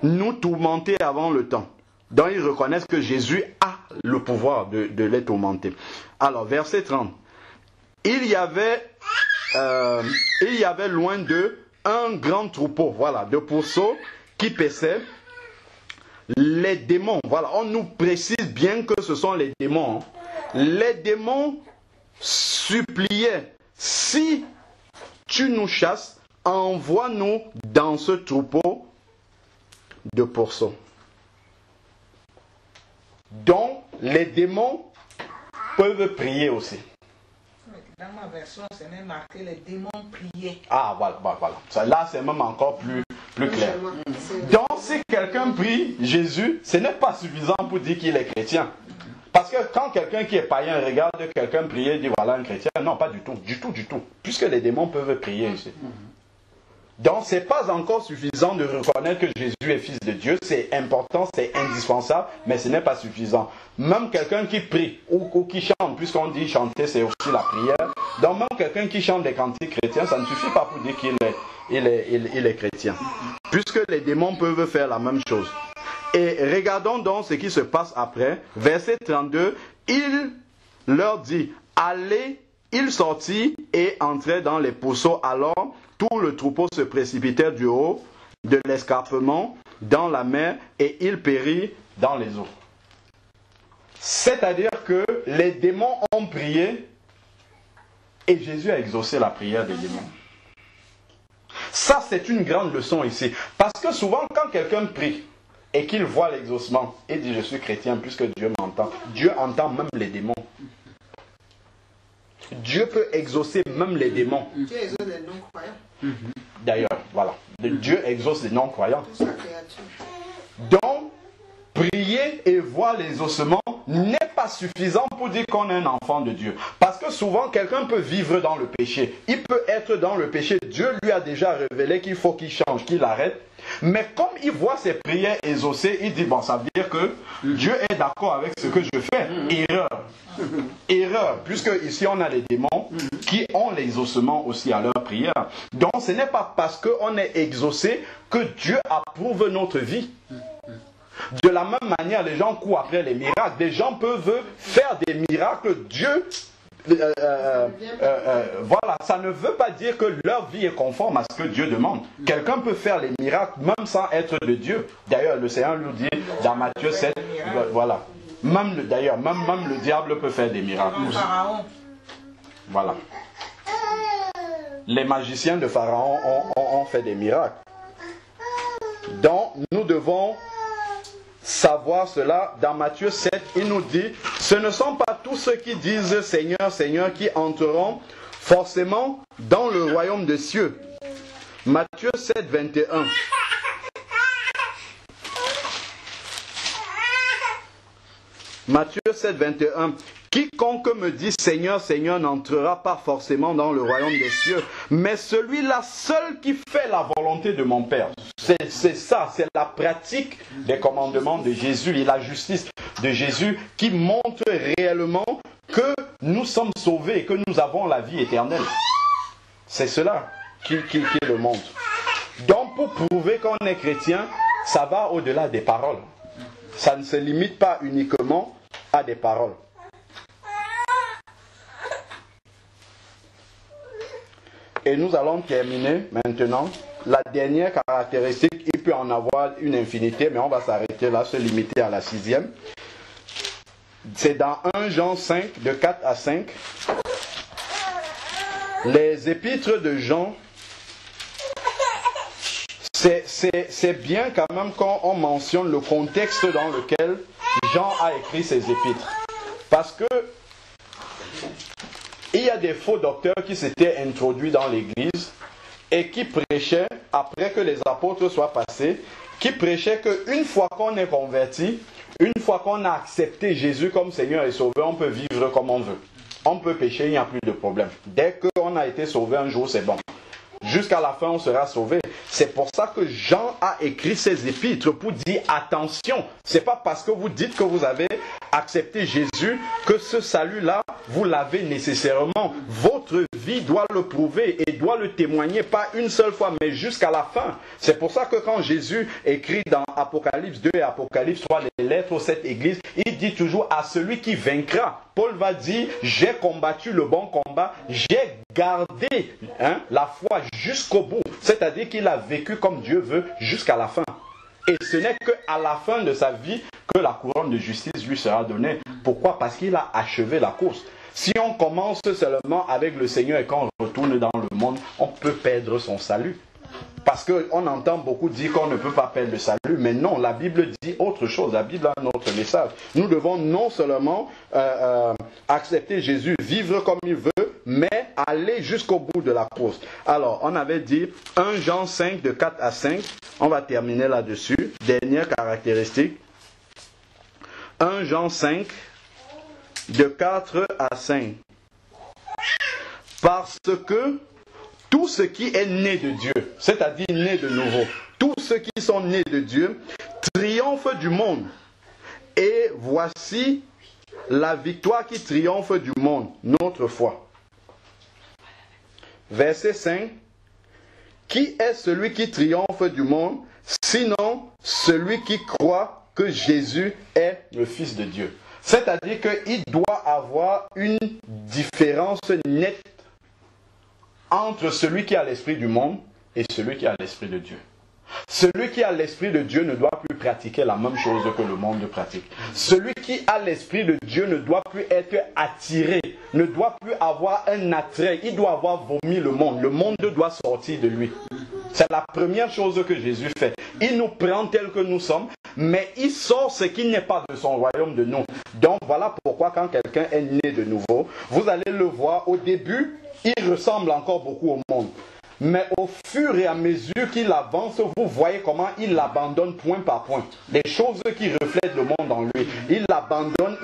nous tourmenter avant le temps? Donc, ils reconnaissent que Jésus a le pouvoir de les tourmenter. Alors, verset 30. Il y avait loin d'eux un grand troupeau, voilà, de pourceaux qui paissaient. Les démons, voilà, on nous précise bien que ce sont les démons. Les démons suppliaient, si tu nous chasses, envoie-nous dans ce troupeau de pourceaux. Donc, les démons peuvent prier aussi. Dans ma version, c'est même marqué les démons priaient. Ah, voilà. Là, c'est même encore plus clair. Donc, si quelqu'un prie Jésus, ce n'est pas suffisant pour dire qu'il est chrétien. Parce que quand quelqu'un qui est païen regarde quelqu'un prier, il dit voilà un chrétien. Non, pas du tout. Puisque les démons peuvent prier ici. Donc, ce n'est pas encore suffisant de reconnaître que Jésus est fils de Dieu. C'est important, c'est indispensable, mais ce n'est pas suffisant. Même quelqu'un qui prie ou qui chante, puisqu'on dit chanter, c'est aussi la prière. Donc, même quelqu'un qui chante des cantiques chrétiens, ça ne suffit pas pour dire qu'il est chrétien. Puisque les démons peuvent faire la même chose. Et regardons donc ce qui se passe après. Verset 32, il leur dit, allez, il sortit et entrait dans les pourceaux. Alors, tout le troupeau se précipitait du haut de l'escarpement dans la mer et il périt dans les eaux. C'est-à-dire que les démons ont prié et Jésus a exaucé la prière des démons. Ça, c'est une grande leçon ici. Parce que souvent, quand quelqu'un prie et qu'il voit l'exaucement, il dit « Je suis chrétien puisque Dieu m'entend ». Dieu entend même les démons. Dieu peut exaucer même les démons. Dieu exauce les non-croyants. D'ailleurs, voilà. Dieu exauce les non-croyants. Donc, prier et voir les ossements n'est pas suffisant pour dire qu'on est un enfant de Dieu. Parce que souvent, quelqu'un peut vivre dans le péché. Il peut être dans le péché. Dieu lui a déjà révélé qu'il faut qu'il change, qu'il arrête. Mais comme il voit ses prières exaucées, il dit, bon, ça veut dire que Dieu est d'accord avec ce que je fais. Erreur. Puisque ici, on a les démons qui ont l'exaucement aussi à leur prière. Donc, ce n'est pas parce qu'on est exaucé que Dieu approuve notre vie. De la même manière, les gens courent après les miracles. Des gens peuvent faire des miracles. Dieu, voilà, ça ne veut pas dire que leur vie est conforme à ce que Dieu demande. Quelqu'un peut faire les miracles même sans être de Dieu. D'ailleurs, le Seigneur nous dit dans Matthieu 7, voilà. Même le diable peut faire des miracles. Voilà. Les magiciens de Pharaon ont fait des miracles. Donc, nous devons savoir cela. Dans Matthieu 7, il nous dit, ce ne sont pas tous ceux qui disent Seigneur, Seigneur qui entreront forcément dans le royaume des cieux. Matthieu 7, 21. Matthieu 7, 21. Quiconque me dit Seigneur, Seigneur n'entrera pas forcément dans le royaume des cieux, mais celui-là seul qui fait la volonté de mon Père. C'est ça, c'est la pratique des commandements de Jésus et la justice de Jésus qui montre réellement que nous sommes sauvés et que nous avons la vie éternelle. C'est cela qui le montre. Donc pour prouver qu'on est chrétien, ça va au-delà des paroles. Ça ne se limite pas uniquement à des paroles. Et nous allons terminer maintenant. La dernière caractéristique, il peut en avoir une infinité, mais on va s'arrêter là, se limiter à la 6e. C'est dans 1 Jean 5, de 4 à 5. Les épîtres de Jean, c'est bien quand même quand on mentionne le contexte dans lequel Jean a écrit ses épîtres. Parce que il y a des faux docteurs qui s'étaient introduits dans l'église et qui prêchaient, après que les apôtres soient passés, qui prêchaient qu'une fois qu'on est converti, Une fois qu'on a accepté Jésus comme Seigneur et Sauveur, on peut vivre comme on veut. On peut pécher, il n'y a plus de problème. Dès qu'on a été sauvé un jour, c'est bon. Jusqu'à la fin, on sera sauvé. C'est pour ça que Jean a écrit ses épîtres pour dire attention. C'est pas parce que vous dites que vous avez accepté Jésus que ce salut-là, vous l'avez nécessairement. Votre vie doit le prouver et doit le témoigner, pas une seule fois, mais jusqu'à la fin. C'est pour ça que quand Jésus écrit dans Apocalypse 2 et Apocalypse 3 les lettres aux 7 églises, il dit toujours à celui qui vaincra. Paul va dire, j'ai combattu le bon combat, j'ai gardé la foi jusqu'au bout. C'est-à-dire qu'il a vécu comme Dieu veut jusqu'à la fin. Et ce n'est qu'à la fin de sa vie que la couronne de justice lui sera donnée. Pourquoi? Parce qu'il a achevé la course. Si on commence seulement avec le Seigneur et qu'on retourne dans le monde, on peut perdre son salut. Parce qu'on entend beaucoup dire qu'on ne peut pas perdre le salut, mais non, la Bible dit autre chose. La Bible a un autre message. Nous devons non seulement accepter Jésus, vivre comme il veut, mais aller jusqu'au bout de la course. Alors, on avait dit 1 Jean 5 de 4 à 5. On va terminer là-dessus. Dernière caractéristique. 1 Jean 5 de 4 à 5. Parce que tout ce qui est né de Dieu, c'est-à-dire né de nouveau, tous ceux qui sont nés de Dieu, triomphent du monde. Et voici la victoire qui triomphe du monde, notre foi. Verset 5. Qui est celui qui triomphe du monde, sinon celui qui croit que Jésus est le Fils de Dieu? C'est-à-dire qu'il doit avoir une différence nette entre celui qui a l'esprit du monde et celui qui a l'esprit de Dieu. Celui qui a l'esprit de Dieu ne doit plus pratiquer la même chose que le monde pratique. Celui qui a l'esprit de Dieu ne doit plus être attiré, ne doit plus avoir un attrait. Il doit avoir vomi le monde. Le monde doit sortir de lui. C'est la première chose que Jésus fait. Il nous prend tel que nous sommes, mais il sort ce qui n'est pas de son royaume de nous. Donc voilà pourquoi quand quelqu'un est né de nouveau, vous allez le voir au début, il ressemble encore beaucoup au monde. Mais au fur et à mesure qu'il avance, vous voyez comment il abandonne point par point les choses qui reflètent le monde en lui. Il abandonne,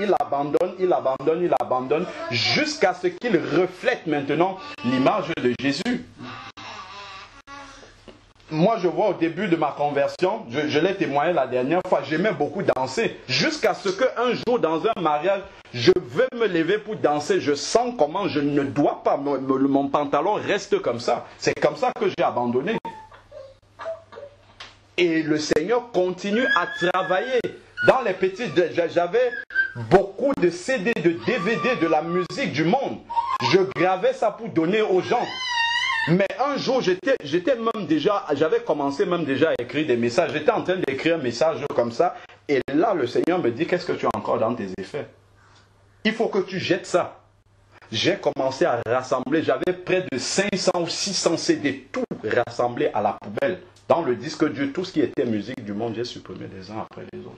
jusqu'à ce qu'il reflète maintenant l'image de Jésus. Moi, je vois au début de ma conversion, je l'ai témoigné la dernière fois, j'aimais beaucoup danser. Jusqu'à ce qu'un jour, dans un mariage, je vais me lever pour danser. Je sens comment je ne dois pas, mon pantalon reste comme ça. C'est comme ça que j'ai abandonné. Et le Seigneur continue à travailler. Dans les petits, j'avais beaucoup de CD, de DVD, de la musique du monde. Je gravais ça pour donner aux gens. Mais un jour, j'avais commencé même déjà à écrire des messages. J'étais en train d'écrire un message comme ça. Et là, le Seigneur me dit, qu'est-ce que tu as encore dans tes effets? Il faut que tu jettes ça. J'ai commencé à rassembler. J'avais près de 500 ou 600 CD, tout rassemblé à la poubelle. Dans le disque dur, tout ce qui était musique du monde, j'ai supprimé les uns après les autres.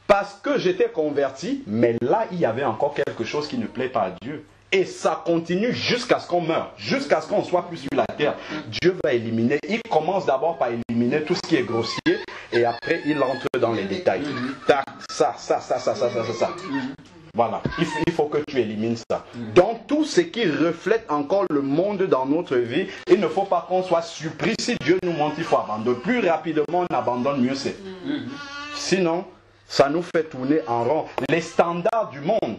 Parce que j'étais converti, mais là, il y avait encore quelque chose qui ne plaît pas à Dieu. Et ça continue jusqu'à ce qu'on meure, jusqu'à ce qu'on ne soit plus sur la terre. Dieu va éliminer. Il commence d'abord par éliminer tout ce qui est grossier et après il entre dans les détails. Tac, ça. Voilà, il faut que tu élimines ça. Donc tout ce qui reflète encore le monde dans notre vie, il ne faut pas qu'on soit surpris. Si Dieu nous montre, il faut abandonner. Plus rapidement on abandonne, mieux c'est. Sinon, ça nous fait tourner en rond. Les standards du monde.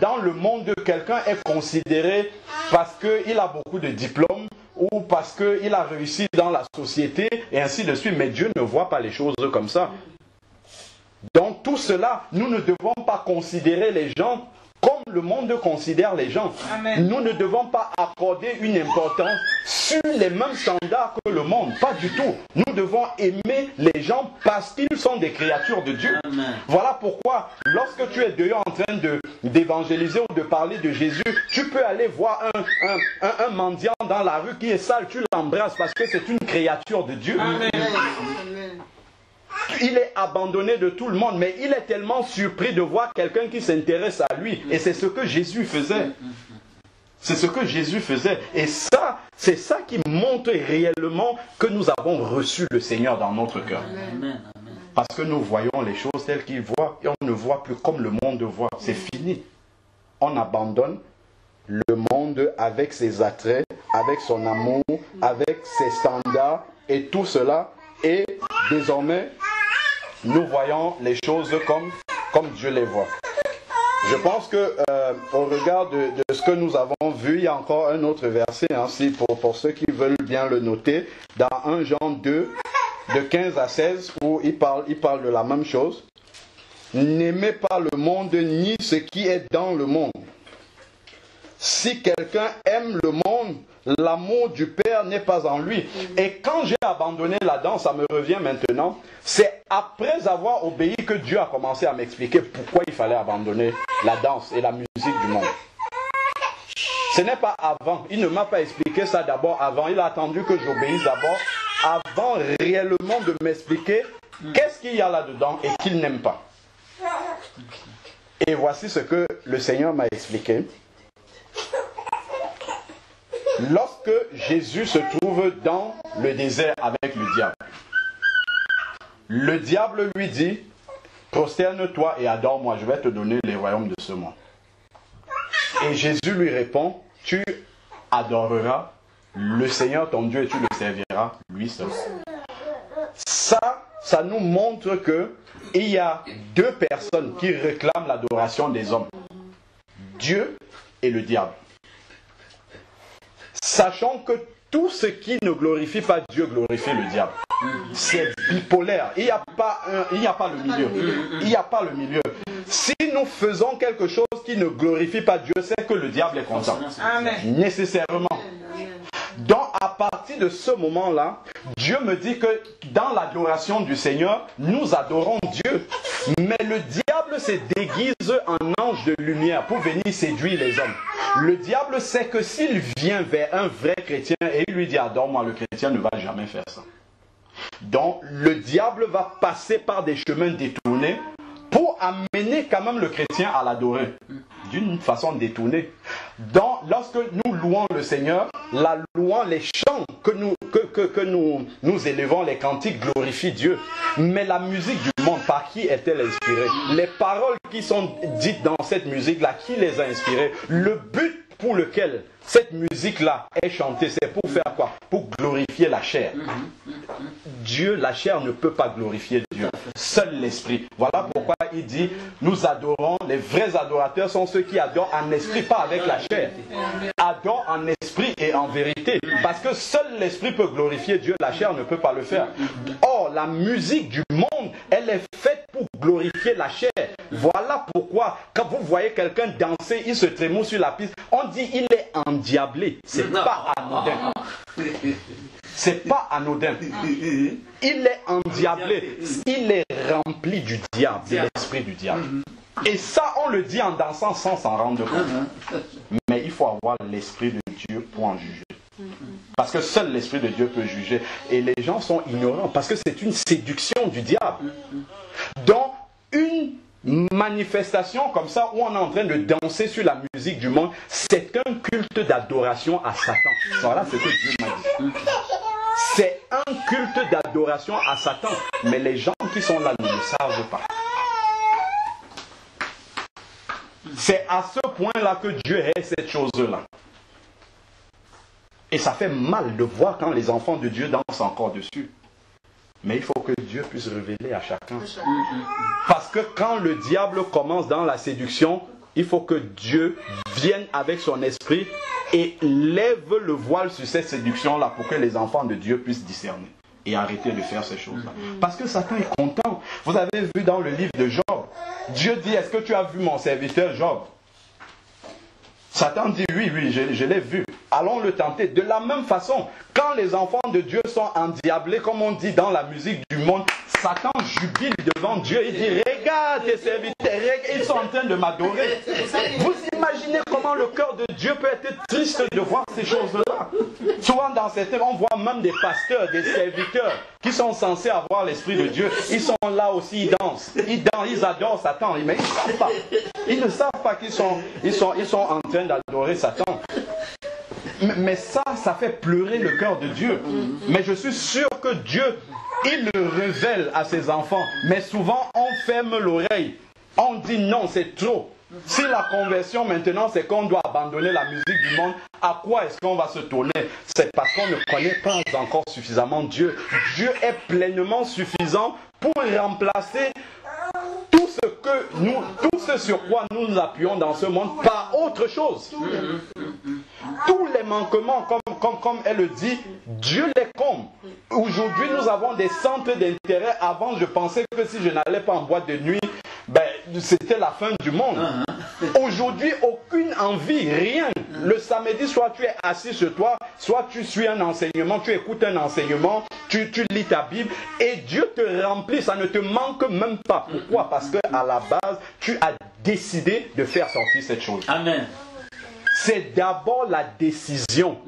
Dans le monde, quelqu'un est considéré parce qu'il a beaucoup de diplômes ou parce qu'il a réussi dans la société et ainsi de suite. Mais Dieu ne voit pas les choses comme ça. Donc tout cela, nous ne devons pas considérer les gens comme le monde considère les gens. Amen. Nous ne devons pas accorder une importance sur les mêmes standards que le monde. Pas du tout. Nous devons aimer les gens parce qu'ils sont des créatures de Dieu. Amen. Voilà pourquoi, lorsque tu es dehors en train d'évangéliser ou de parler de Jésus, tu peux aller voir un mendiant dans la rue qui est sale, tu l'embrasses parce que c'est une créature de Dieu. Amen. Amen. Il est abandonné de tout le monde, mais il est tellement surpris de voir quelqu'un qui s'intéresse à lui. Et c'est ce que Jésus faisait. C'est ce que Jésus faisait. Et ça, c'est ça qui montre réellement que nous avons reçu le Seigneur dans notre cœur. Amen. Parce que nous voyons les choses telles qu'il voit et on ne voit plus comme le monde voit. C'est fini. On abandonne le monde avec ses attraits, avec son amour, avec ses standards et tout cela. Et désormais, nous voyons les choses comme Dieu les voit. Je pense que au regard de ce que nous avons vu, il y a encore un autre verset, hein, pour ceux qui veulent bien le noter, dans 1 Jean 2, de 15 à 16, où il parle de la même chose. N'aimez pas le monde ni ce qui est dans le monde. Si quelqu'un aime le monde, l'amour du Père n'est pas en lui. Et quand j'ai abandonné la danse, ça me revient maintenant, c'est après avoir obéi que Dieu a commencé à m'expliquer pourquoi il fallait abandonner la danse et la musique du monde. Ce n'est pas avant. Il ne m'a pas expliqué ça d'abord avant. Il a attendu que j'obéisse d'abord avant réellement de m'expliquer qu'est-ce qu'il y a là-dedans et qu'il n'aime pas. Et voici ce que le Seigneur m'a expliqué. Lorsque Jésus se trouve dans le désert avec le diable lui dit, prosterne-toi et adore-moi, je vais te donner les royaumes de ce monde. Et Jésus lui répond, tu adoreras le Seigneur ton Dieu et tu le serviras lui seul. Ça nous montre que il y a deux personnes qui réclament l'adoration des hommes. Dieu et le diable. Sachant que tout ce qui ne glorifie pas Dieu glorifie le diable. C'est bipolaire. Il n'y a pas le milieu. Il n'y a pas le milieu. Si nous faisons quelque chose qui ne glorifie pas Dieu, c'est que le diable est content. Amen. Nécessairement. Donc à partir de ce moment-là, Dieu me dit que dans l'adoration du Seigneur, nous adorons Dieu. Mais le diable se déguise en ange de lumière pour venir séduire les hommes. Le diable sait que s'il vient vers un vrai chrétien et il lui dit adore-moi, le chrétien ne va jamais faire ça. Donc le diable va passer par des chemins détournés pour amener quand même le chrétien à l'adorer d'une façon détournée. Donc lorsque nous louons le Seigneur, la louant, les chants que nous élevons, les cantiques glorifient Dieu. Mais la musique du monde, par qui est-elle inspirée? Les paroles qui sont dites dans cette musique-là, qui les a inspirées? Le but pour lequel cette musique-là est chantée, c'est pour faire quoi? Pour glorifier la chair. Dieu, la chair ne peut pas glorifier Dieu. Seul l'esprit. Voilà pourquoi il dit, nous adorons, les vrais adorateurs sont ceux qui adorent en esprit, pas avec la chair. Adorent en esprit et en vérité. Parce que seul l'esprit peut glorifier Dieu, la chair ne peut pas le faire. Or, la musique du monde, elle est faite pour glorifier la chair. Voilà pourquoi, quand vous voyez quelqu'un danser, il se trémousse sur la piste, on dit il est endiablé. C'est pas anodin. C'est pas anodin. Il est endiablé. Il est rempli du diable, de l'esprit du diable. Et ça, on le dit en dansant sans s'en rendre compte. Mais il faut avoir l'esprit de Dieu pour en juger. Parce que seul l'esprit de Dieu peut juger. Et les gens sont ignorants parce que c'est une séduction du diable. Donc, une manifestation comme ça où on est en train de danser sur la musique du monde, c'est un culte d'adoration à Satan. Voilà ce que Dieu m'a dit. C'est un culte d'adoration à Satan. Mais les gens qui sont là ne le savent pas. C'est à ce point-là que Dieu hait cette chose-là. Et ça fait mal de voir quand les enfants de Dieu dansent encore dessus. Mais il faut que Dieu puisse révéler à chacun. Parce que quand le diable commence dans la séduction, il faut que Dieu vienne avec son esprit et lève le voile sur cette séduction-là pour que les enfants de Dieu puissent discerner et arrêter de faire ces choses-là. Parce que Satan est content. Vous avez vu dans le livre de Job, Dieu dit, est-ce que tu as vu mon serviteur Job? Satan dit, oui, je l'ai vu. Allons le tenter. De la même façon, quand les enfants de Dieu sont endiablés, comme on dit dans la musique du monde, Satan jubile devant Dieu. Il dit, regarde tes serviteurs, ils sont en train de m'adorer. Vous imaginez comment le cœur de Dieu peut être triste de voir ces choses-là. Souvent dans certains, on voit même des pasteurs, des serviteurs qui sont censés avoir l'esprit de Dieu. Ils sont là aussi, ils dansent, ils adorent Satan. Mais ils ne savent pas. Ils ne savent pas qu'ils sont en train d'adorer Satan. Mais ça fait pleurer le cœur de Dieu. Mais je suis sûr que Dieu, il le révèle à ses enfants. Mais souvent, on ferme l'oreille. On dit non, c'est trop. Si la conversion maintenant, c'est qu'on doit abandonner la musique du monde, à quoi est-ce qu'on va se tourner? C'est parce qu'on ne connaît pas encore suffisamment Dieu. Dieu est pleinement suffisant pour remplacer tout ce sur quoi nous nous appuyons dans ce monde par autre chose. Tous les manquements, comme elle le dit, Dieu les comble. Aujourd'hui, nous avons des centres d'intérêt. Avant, je pensais que si je n'allais pas en boîte de nuit, c'était la fin du monde. Aujourd'hui, aucune envie, rien. Le samedi, soit tu es assis chez toi, soit tu suis un enseignement, tu écoutes un enseignement, tu lis ta Bible et Dieu te remplit, ça ne te manque même pas. Pourquoi? Parce qu'à la base, tu as décidé de faire sortir cette chose. Amen. C'est d'abord la décision.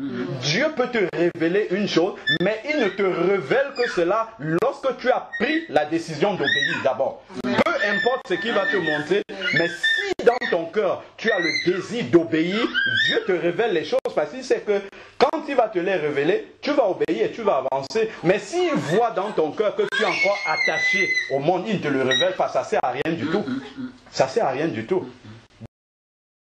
Dieu peut te révéler une chose, mais il ne te révèle que cela lorsque tu as pris la décision d'obéir d'abord. Peu importe ce qu'il va te montrer, mais si dans ton cœur tu as le désir d'obéir, Dieu te révèle les choses parce qu'il sait que quand il va te les révéler, tu vas obéir et tu vas avancer. Mais s'il voit dans ton cœur que tu es encore attaché au monde, il ne te le révèle pas, ça ne sert à rien du tout. Ça ne sert à rien du tout.